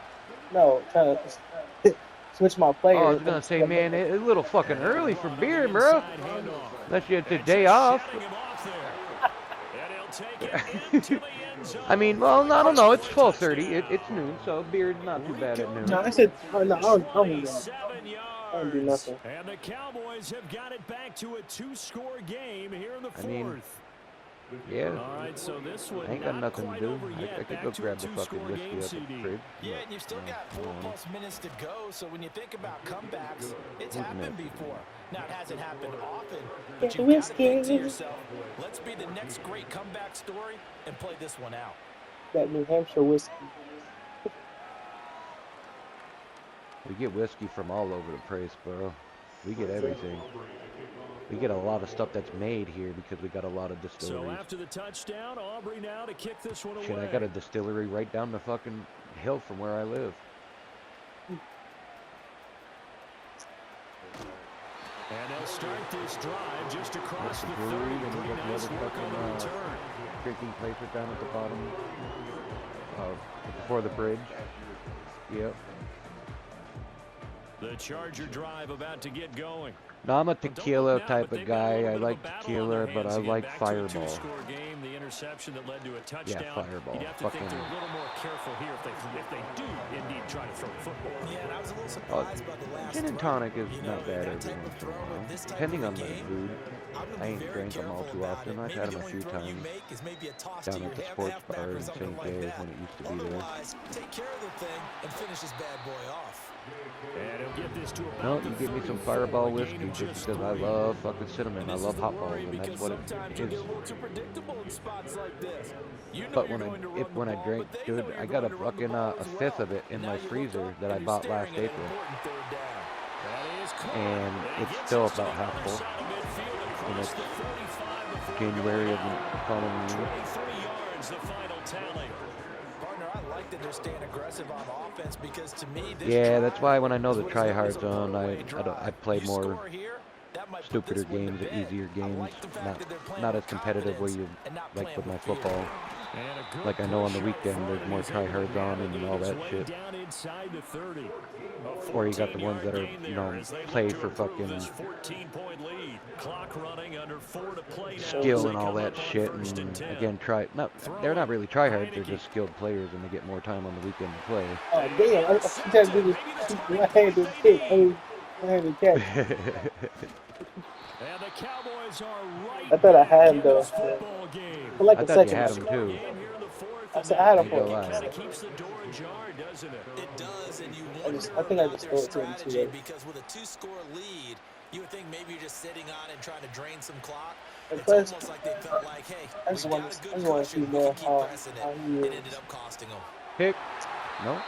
No, trying to switch my player. Oh, I was gonna say, man, it's a little fucking early for beer, bro. Unless you had the day off. I mean, well, I don't know. It's 12:30. It's noon, so beer's not too bad at noon. No, I said, oh, no, I don't do that. I don't do nothing. And the Cowboys have got it back to a 2-score game here in the fourth. I mean, yeah. All right, so this one I ain't got not nothing to quite do. over yet. I could Back go to a grab the fucking two-score whiskey game, up CD. at the fridge. Yeah, and you've still got 4+ minutes to go, so when you think about comebacks, it's happened before. Now, it hasn't happened often, but you've got to think to yourself, let's be the next great comeback story and play this one out. That New Hampshire whiskey. We get whiskey from all over the place, bro. We get everything. We get a lot of stuff that's made here because we got a lot of So distilleries. after the touchdown, Aubrey now to kick this one away. Shit, I got a distillery right down the fucking hill from where I live. And they'll start this drive just across the The 30. brewery, then you Pretty got the nice other work on the fucking return. drinking places down at the bottom, before the bridge. Yep. The Charger drive about to get going. No, I'm a tequila type of guy. I like tequila, but I like Fireball. Game, the interception that led to a touchdown. Yeah, Fireball. You'd have to think they're a little more careful here if they do indeed try to throw the football. Yeah, and I was a little surprised about the last Gin and throw. tonic is You know, not bad that every type of once in a throw while. with this type Depending of on the game, food. I'm gonna I be ain't very drank them all careful too about often. it. I've Maybe had the them a only few throw you times make is maybe a toss down to your at the sports halfback bar or in something St. like Gabe that. when it used to be there. Otherwise, take care of the thing and finish this bad boy off. And he'll get this to No, about you the give me some 34, Fireball a gain whiskey of just just because I 3. love fucking cinnamon. I This love is a hot balls, worry and that's because what sometimes it you get a is. little too predictable in spots like this. You know But you're when going to run the when I ball, drank, but they dude, know you're I got going a to run the fucking ball a as fifth well. of it in Now my you look freezer up that I and bought you're last staring at an April, important third down. That is caught. and He it's gets still us to about the half other full. side of midfield across And the 35 before January going of the out. following year. 23 yards, the final tally. Partner, I like that they're staying aggressive on offense because to me, this Yeah, that's drive why when I know is the what is known as a try-hard zone, four-way I drive. play You more score here, that might put stupider this one to games, bed. easier I games, like the fact not that they're playing not with as competitive where confidence you and not like playing with my with fear. football. And a good Like I know on the push up weekend front, there's and more he's able to try-hards on navigate and all his that way shit. down inside the 30. Or you got the ones that are, you know, play for fucking 14-point lead. Clock running under 4 to play now. skill and all that shit. And again, they're not really try-hards, they're just skilled players and they get more time on the weekend to play. Oh damn! I tried to do this one-handed kick. One-handed catch. And the Cowboys are right I thought I had him in though. this football game. For like I a thought you second. had him too. Game here in the fourth, I and said I had him that for Ain't gonna lie. kind of keeps the door ajar, doesn't it? It does, and you I wonder think I about just their scored 2 and 2 strategy there. because with a two-score lead, you would think maybe you're just sitting on it and trying to drain some clock. At It's first, almost like they felt like, hey, I we just got want a to good see cushion, we more can keep pressing how it. he It is. ended up costing them. Pick. No,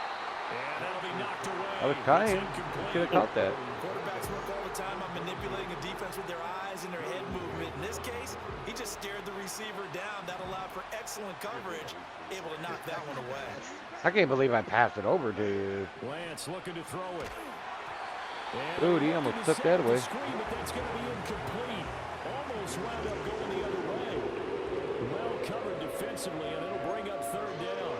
And that'll be knocked away. I was It's trying. incomplete. Should have caught that. Quarterbacks work all the time on manipulating a defense with their eyes and their head movement. In this case, he just stared the receiver down. That allowed for excellent coverage, able to knock that one away. I can't believe I passed it over to you. Lance looking to throw it. And Dude, he they're almost looking to took that set the away. screen, but that's going to be incomplete. Almost wound up going the other way. Well covered defensively, and it'll bring up third down.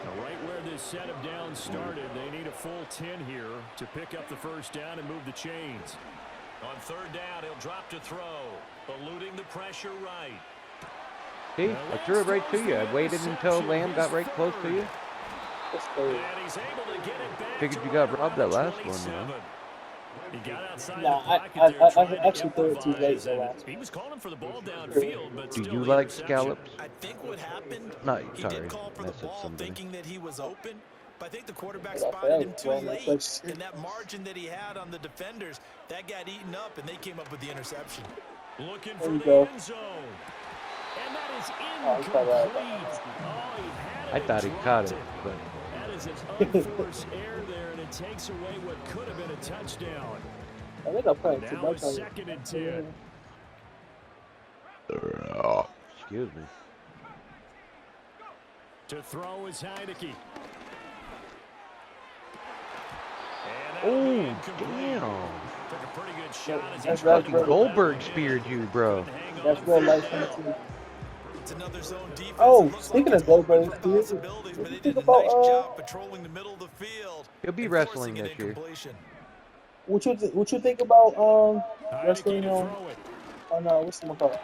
Now, right where this set of downs started, they need a full 10 here to pick up the first down and move the chains. On third down, he'll drop to throw, eluding the pressure right. See, I threw it right to you. I waited until Lamb got right close to you. That's crazy. And he's able to get it back. Figured to you got around robbed that last one, 27. man. He got outside Nah, the pocket I there, trying to actually threw it too late improvise, the and last he was calling for the ball downfield, but Do still you the like interception. scallops? I think what happened, No, he sorry, did call for the messaged ball somebody. thinking that he was open, but I think the quarterback Yeah, spotted him that too was late, question. and that margin that he had on the defenders, that got eaten up, and they came up with the interception. Looking There for you the go. end zone. And that is Oh, he caught that. incomplete. Oh, he had it I and thought he dropped caught it, but That is an unforced error there, and it takes away what could have been a touchdown. I think I'm playing too Now much it's on it. second and 10. excuse me. To throw is Heineke. Oh, damn. Took a pretty good shot as he That's tried Fucking to right. Goldberg speared you, bro. hang That's on real for life. the Fantasy. It's another zone defense. Oh, It looks speaking like of Goldberg, it's do you- possibilities, what but do you they did think a nice about, job patrolling the middle of the field. He'll be and wrestling forcing an this year. incompletion. What you think about Heineke wrestling to on throw it. what's the called?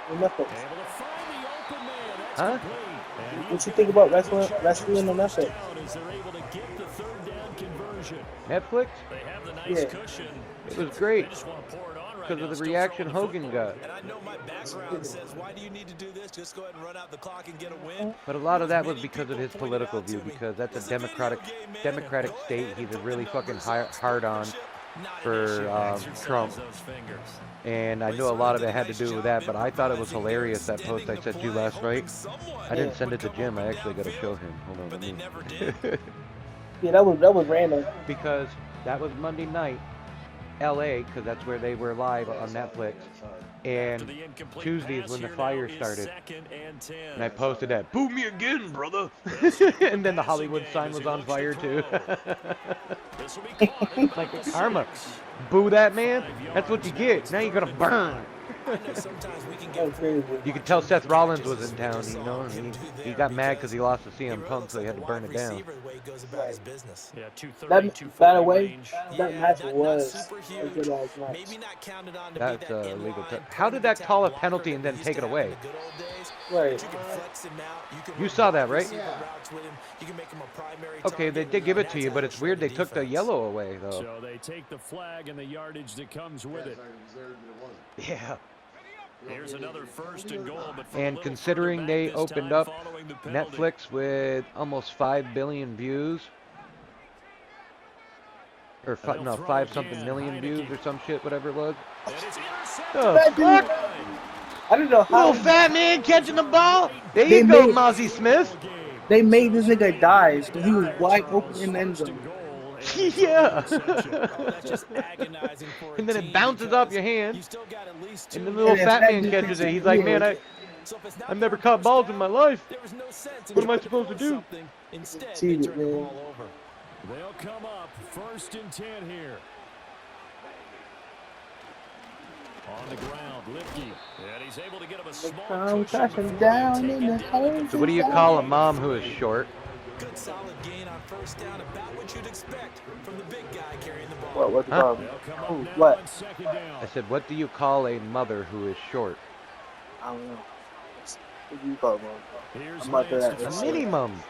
On Netflix. Able to find the open man. That's Huh? complete. And he What you gets think about his wrestling on first Netflix? down as they're able to get the third down conversion. Netflix? They have the nice Yeah. cushion. It was They great just want to pour it on right because now. of the Still reaction throwing the Hogan football. got. And I know my background says, why do you need to do this? Just go ahead and run out the clock and get a win. But a lot of that was Many because of people his pointed political out to view, me, because that's "It's a video democratic game, man. democratic Go state. ahead He's and a put really the fucking numbers up. hard on Not an for issue. Trump. Exercise those fingers. And I knew a lot of it had to do with that, but I thought it was hilarious, that post I sent you last night. I didn't send it to Jim, I actually got to show him. Hold on, But they never let did. me. Yeah, that was random. Because that was Monday night, LA, because that's where they were live on Netflix. And After the incomplete Tuesdays pass when the here fire now is started. second and 10. And I posted that, boo me again, brother. And then the Hollywood sign was on fire too. This will be caught at Like about the karma. 6. Boo that man? That's what you get. Now you're gonna burn. I know sometimes we can That was get crazy. You could tell Seth Rollins was in town, you know, and he got mad because he lost to CM Punk, so he had to burn it down. Yeah, 230, That, 240 by the way, range. that match not was super a huge. good ass match. Maybe not counted on to That's be that legal. inline How did that point-of-attack call a blocker penalty that and we then used take to it have away? in the good old days? Right. You can flex him out. You can You run saw that, wide right? receiver Yeah. routes with him. You can make him a primary Okay, they target, did give and it to that's you, how but you it's shred weird the they took the defense. yellow away, though. So they take the flag and the yardage that comes with it. Yeah. Here's another first and goal, but from a And little considering further they back this opened time up following the penalty. Netflix with almost 5 billion views, or They'll no, throw 5 again, something million views Heineke. or some shit, whatever it was. And it's intercepted. The That dude- fuck? I don't know how Little fat man catching the ball. There They you go, made- Mozzie Smith. they made this nigga dive. He was wide open in the end zone. Yeah. That's just agonizing for a And then team it bounces off your because hand, you still got at least and two the little And if fat that man dude catches thinks it. he He's like, can, man, So if it's not I've never third caught first balls in down, my life. there was no sense in What am I trying supposed to force do? something. Instead, Cheated, they turned the man. ball over. They'll come up first and 10 here. On the ground, Lipke. And he's able to get him a small I'm cushion crashing before down they in take the it down at house. So what do you call a mom who is short? Good solid gain on first down, about what you'd expect from the big guy carrying the ball. What's the Huh? problem? They'll come up Oh, now what? on second down. I said, what do you call a mother who is short? I don't know. What do you call it, man? Here's I'm not Lance that. to A throw. mini mum.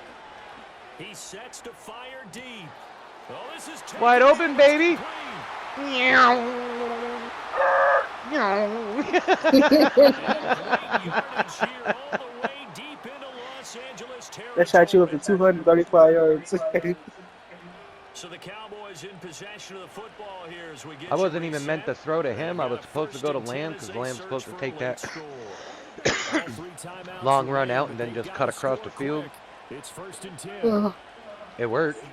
He sets to fire deep. Oh, this is taken Wide open, deep. baby. Clean. Meow. Meow. Great yardage here all the way deep into Los Angeles territory. That shot you up to 235 yards. So the Cowboys in possession of the football here as we get I wasn't you even meant to reset. throw to him. And I got was a supposed to first go to and 10 Lamb as because they Lamb's search supposed to for a take late that score. All three timeouts long for run Lamb, out but and then they've just got cut to across score the field. quick. It's first and 10. It worked.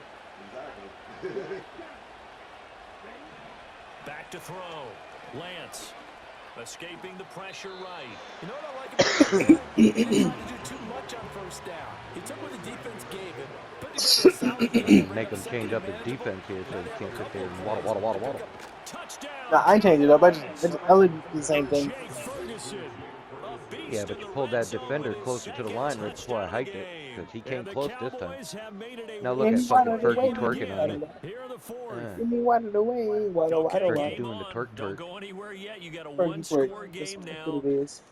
Back to throw. Lance escaping the pressure right. You know what I like about him? He didn't try to do too much on first down. He took what the defense gave him, put together a solid game, bring Make up him second change and up his manageable. defense here so Now he they can't have a sit there and couple waddle, waddle, waddle, plays waddle. Touchdown. Nah, I ain't changed it up. I would do the same thing. Jay Ferguson, a beast Yeah, but in you the pulled red that zone defender with his closer to the second line right before I touchdown hiked of the it game. because he came And the close this time. Cowboys have made it a Now look And at he fucking wanted to Fergie wait twerking on it. Here in the fourth. Yeah. Give me one away. Waddle, waddle, Fergie waddle. doing the twerk Don't twerk. go anywhere yet. You got a Fergie one-score twerk. game That's now. what it is.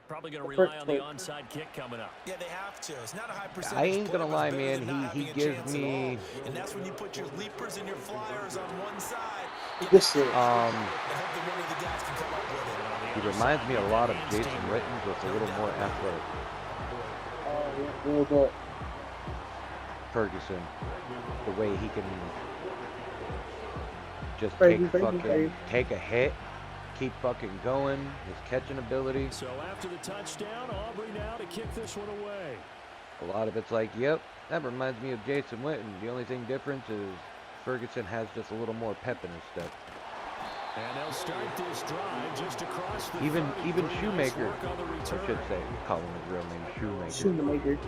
Probably going to The rely on the twerk. onside kick coming up. Yeah, they have to. It's not a high percentage. I ain't gonna play, but lie, it's better man. than not He having a gives chance at me all. And that's when you put your leapers and your flyers on one side. Good shit. And hope that one of the guys can come up with it. he reminds me a lot of Jason Witten, just a little more athletic. Yeah, real good. Ferguson, the way he can just Fergie. take a hit, keep fucking going, his catching ability. So after the touchdown, Aubrey now to kick this one away. A lot of it's like, yep, that reminds me of Jason Witten. The only thing different is Ferguson has just a little more pep in his step. And they'll start this drive just across the Even 30. Pretty nice Shoemaker, work on the I return. should say, call him his real name, Shoemaker. Shoemaker.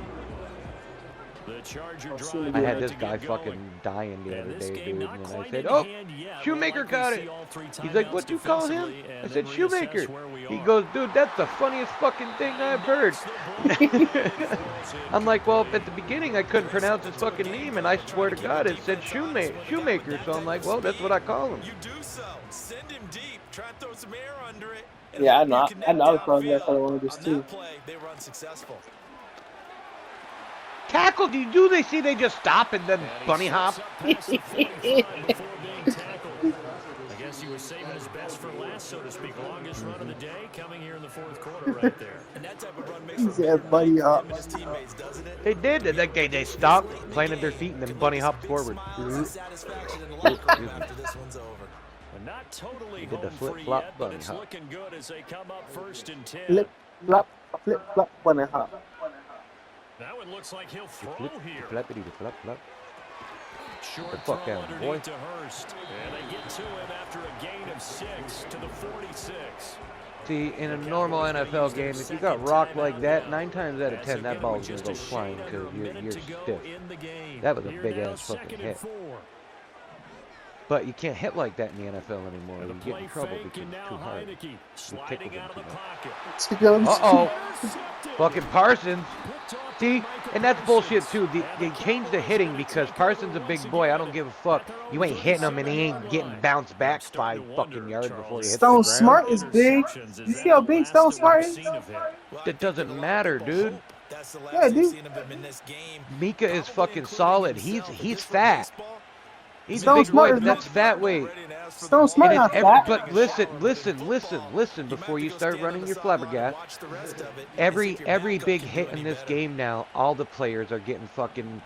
The Charger Oh, drive Shoemaker. I about had this to guy get fucking going. dying the And other this day, game dude, not and I quite said, in oh, hand yet. Shoemaker We'll likely caught see it. all three He's like, timeouts what'd you call him? defensively, I and said, then Shoemaker. reassess where we He are. goes, dude, that's the funniest fucking thing I've heard. I'm like, well, at the beginning I couldn't pronounce his fucking name, and I swear to God it said Shoemaker. So I'm like, well, that's what I call him. You do so. Send him deep. Try and throw some air under it. Yeah, I know. I know. I was calling that for one of this too. On that play, they were unsuccessful. Tackle, do they see they just stop and then bunny hop? I guess he was saving his best for last, so to speak. Longest run of the day coming here in the fourth quarter right there. And that type of run makes He for said bunny hop. his teammates, doesn't it? They did. They stopped, planted their feet, and then bunny hopped forward. Smiles and satisfaction in the locker room after this one's over. But not totally He did the home free flip-flop yet, but bunny it's hop. looking good as they come up first and 10. Flip, flop, bunny hop. That one looks like he'll throw Flip, here. flappity, flap, flap. Short the fuck throw down, underneath boy. to Hurst. And they get to him after a gain of 6 to the 46. See, in a normal NFL game, if you got rocked like that, 9 times out of 10, that ball's gonna go flying because you're stiff. That was a big ass fucking hit. But you can't hit like that in the NFL anymore. And You a get in play trouble fake, because and it's now too hard. Heineke You sliding tickle out of them the too much. pocket. Uh-oh. Intercepted. Fucking Parsons. Picked off by See? Micah And that's bullshit, Parsons. too. And They the changed the Cowboys hitting gonna because take Parsons over a big once boy. I again don't give a at fuck. their You own ain't hitting him and he 37-yard ain't getting line. bounced back I'm starting 5 to fucking wonder, yards Charles, before he hits Stone the ground. Smart is big. interceptions, You is see that how the big last Stone that Smart we've is? seen of him? That doesn't matter, dude. That's the last Yeah, they've dude. seen of him in this game. Mika is Probably fucking including solid. himself, but He's just for fat. baseball, He's a Stone big boy, Smart but is that's not. fat weight. Stone Smart And not it's fat. but listen, listen. Before you start running your flabbergast, every big hit in this game now, all the players are getting fucking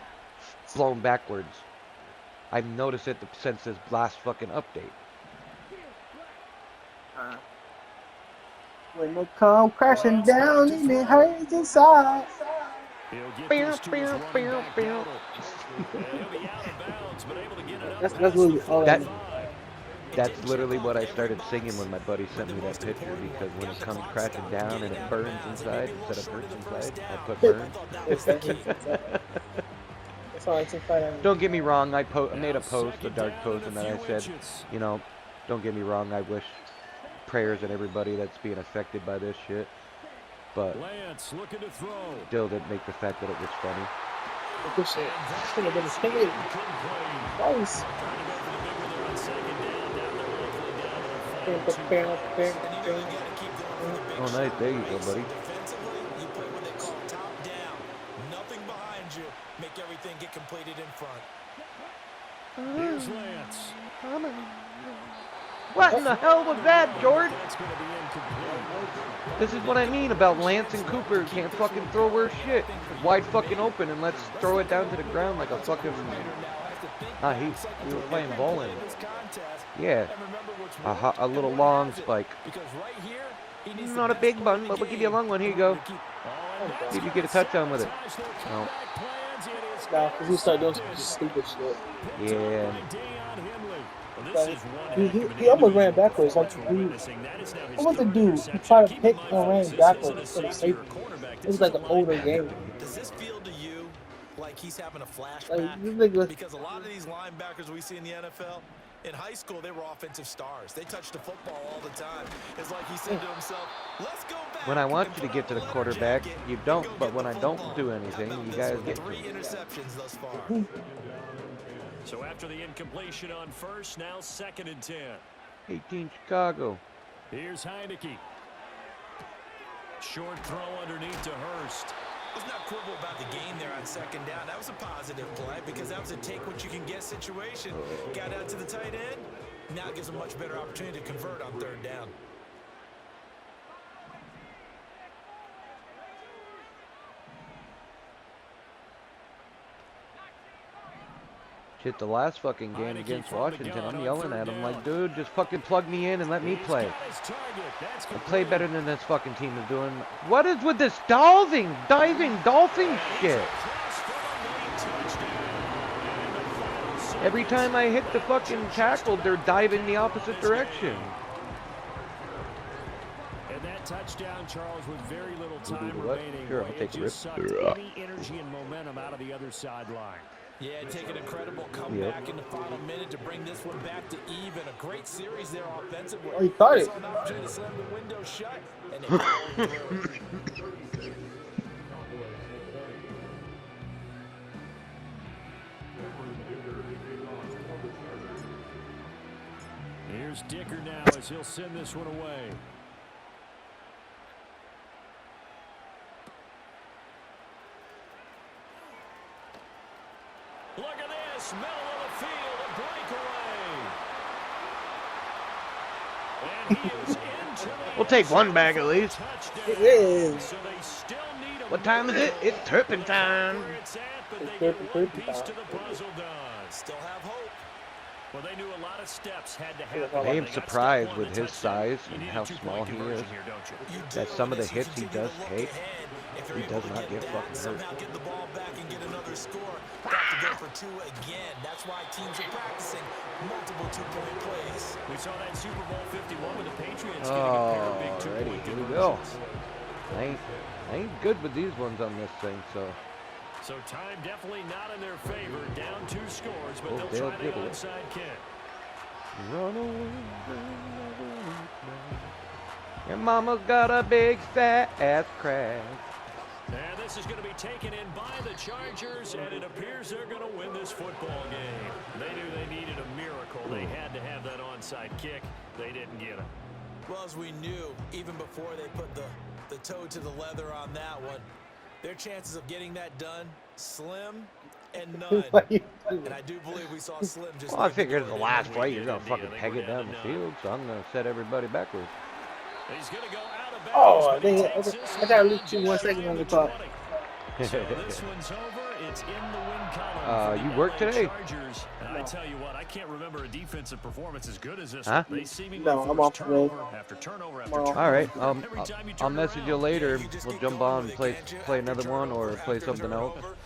blown backwards. I've noticed it since this last fucking update. When they come crashing down and it hurts inside. He'll get Pew, this to pew, his running pew, back, pew. Dowdle. And he'll be out of bounds, but able to get it up That's past really the all I That- need. 45. That's literally what I started singing when my buddy sent me that picture, because when it comes crashing down and it burns inside instead of hurts inside, I put burn. That's all I took fight on. Don't get me wrong, I made a post, a dark post, and then I said, you know, don't get me wrong, I wish prayers and everybody that's being affected by this shit, but Lance looking to throw. still didn't make the fact that it was funny. Good shit. Should have been a spade. Nice. Oh, nice, there you go, buddy. You play what they call top down. Nothing behind you. Make everything get completed in front. Here's Lance. What in the hell was that, George? That's going to be incomplete. This is what I mean about Lance and Cooper can't fucking throw worse shit. Wide fucking open, and let's throw it down to the ground like a fucking... we were playing bowling. Yeah, a little long spike. Not a big one, but we'll give you a long one. Here you go. See if you get a touchdown with it. No. Nah, because he started doing some stupid shit. Yeah. He almost ran backwards. Like, what was the dude? He tried to pick and ran backwards for the safety. It was like an older game. Does this feel to you like he's having a flashback? Like, this nigga, Because a lot of these linebackers we see in the NFL, in high school, they were offensive stars. They touched the football all the time. It's like he said to himself, let's go back. When I want you to get to the quarterback, you don't. But when I don't do anything, you guys get to Three it. interceptions thus far. So after the incompletion on first, now 2nd and 10. 18 Chicago. Here's Heineke. Short throw underneath to Hurst. Let's not quibble about the game there on 2nd down. That was a positive play because that was a take-what-you-can-get situation. Got out to the tight end. Now gives a much better opportunity to convert on 3rd down. Shit, the last fucking game against Washington, I'm yelling at him like, dude, just fucking plug me in and let me play. I play better than this fucking team is doing. What is with this diving golfing shit? Every time I hit the fucking tackle, they're diving the opposite direction. And that touchdown, Charles, with very little time What? remaining. Sure, I'll take a rip. Just sucked any energy and momentum out of the other sideline. Yeah, take an incredible comeback in the final minute to bring this one back to even. A great series there offensively. Oh, he caught it. Saw an opportunity to slam the window shut, and they followed through. Here's Dicker now as he'll send this one away. Look at this, middle of the field, a breakaway. And he is into the We'll take one bag at least. touchdown. it is. So they still need a What time is it? It's turpentine. where it's at, but It's they get one turpentine. piece to the puzzle done. Still have hope. Well, they knew a lot of steps had to happen. I am They got surprised step with one, the his touchdown. size You and need a how two-point small he conversion is. here, don't you? You That do, some of and the this hits will he give you does the look take, ahead. If he you're does able to not get that, fucking hurt. somehow get the ball back and get another score. Got to go for 2 again. That's why teams are practicing multiple two-point plays. We saw that Super Bowl 51 with the Patriots getting a pair of big Alrighty, two-point here we go. conversions. I ain't good with these ones on this thing, so So time definitely not in their favor. Down 2 scores, but Oh, they'll they'll try the dribble it. onside kick. Run away. Your mama's got a big fat ass crack. And this is going to be taken in by the Chargers, and it appears they're going to win this football game. They knew they needed a miracle. They had to have that onside kick. They didn't get it. Well, as we knew, even before they put the toe to the leather on that one, their chances of getting that done, slim and none. And I do believe we saw Slim just... Well, I figured it's the last play. You're going to fucking peg it down the field, so I'm going to set everybody backwards. He's going to go out of bounds. Oh, I got at least 1 second on the clock. So this one's over. It's in the win column. You worked today? Chargers. And I tell you what, I can't remember a defensive performance as good as this. Huh? They seemingly No, I'm off today. after turnover after Well, turnover. All right. Every time you I'll turn message around, you later. you just We'll keep jump going on with and it, play can't you? play After another one or turnover play after something else. turnover.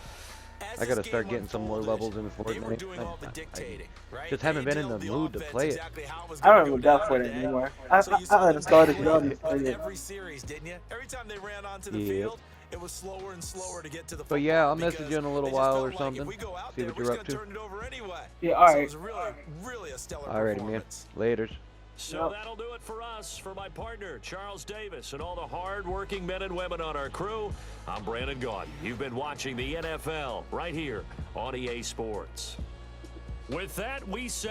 As I got to this start game getting some more unfolded, levels in they were Fortnite. doing all the dictating, right? just haven't They been in the told mood to offense play it. exactly how it was I gonna don't go even doubt down for that today. anymore. So you saw I the uninstalled it. on every series, didn't you? Every time they ran onto the Yeah. field, it was slower and slower to get to the football. But yeah, I'll because message you in a little they just while felt or like something. If we go out See there, what we're you're just up to. gonna turn it over anyway. Yeah, So all it right. was really a stellar Alrighty, man. performance. Laters. So that'll do it for us. For my partner, Charles Davis, and all the hard-working men and women on our crew, I'm Brandon Gaudin. You've been watching the NFL right here on EA Sports. With that, we say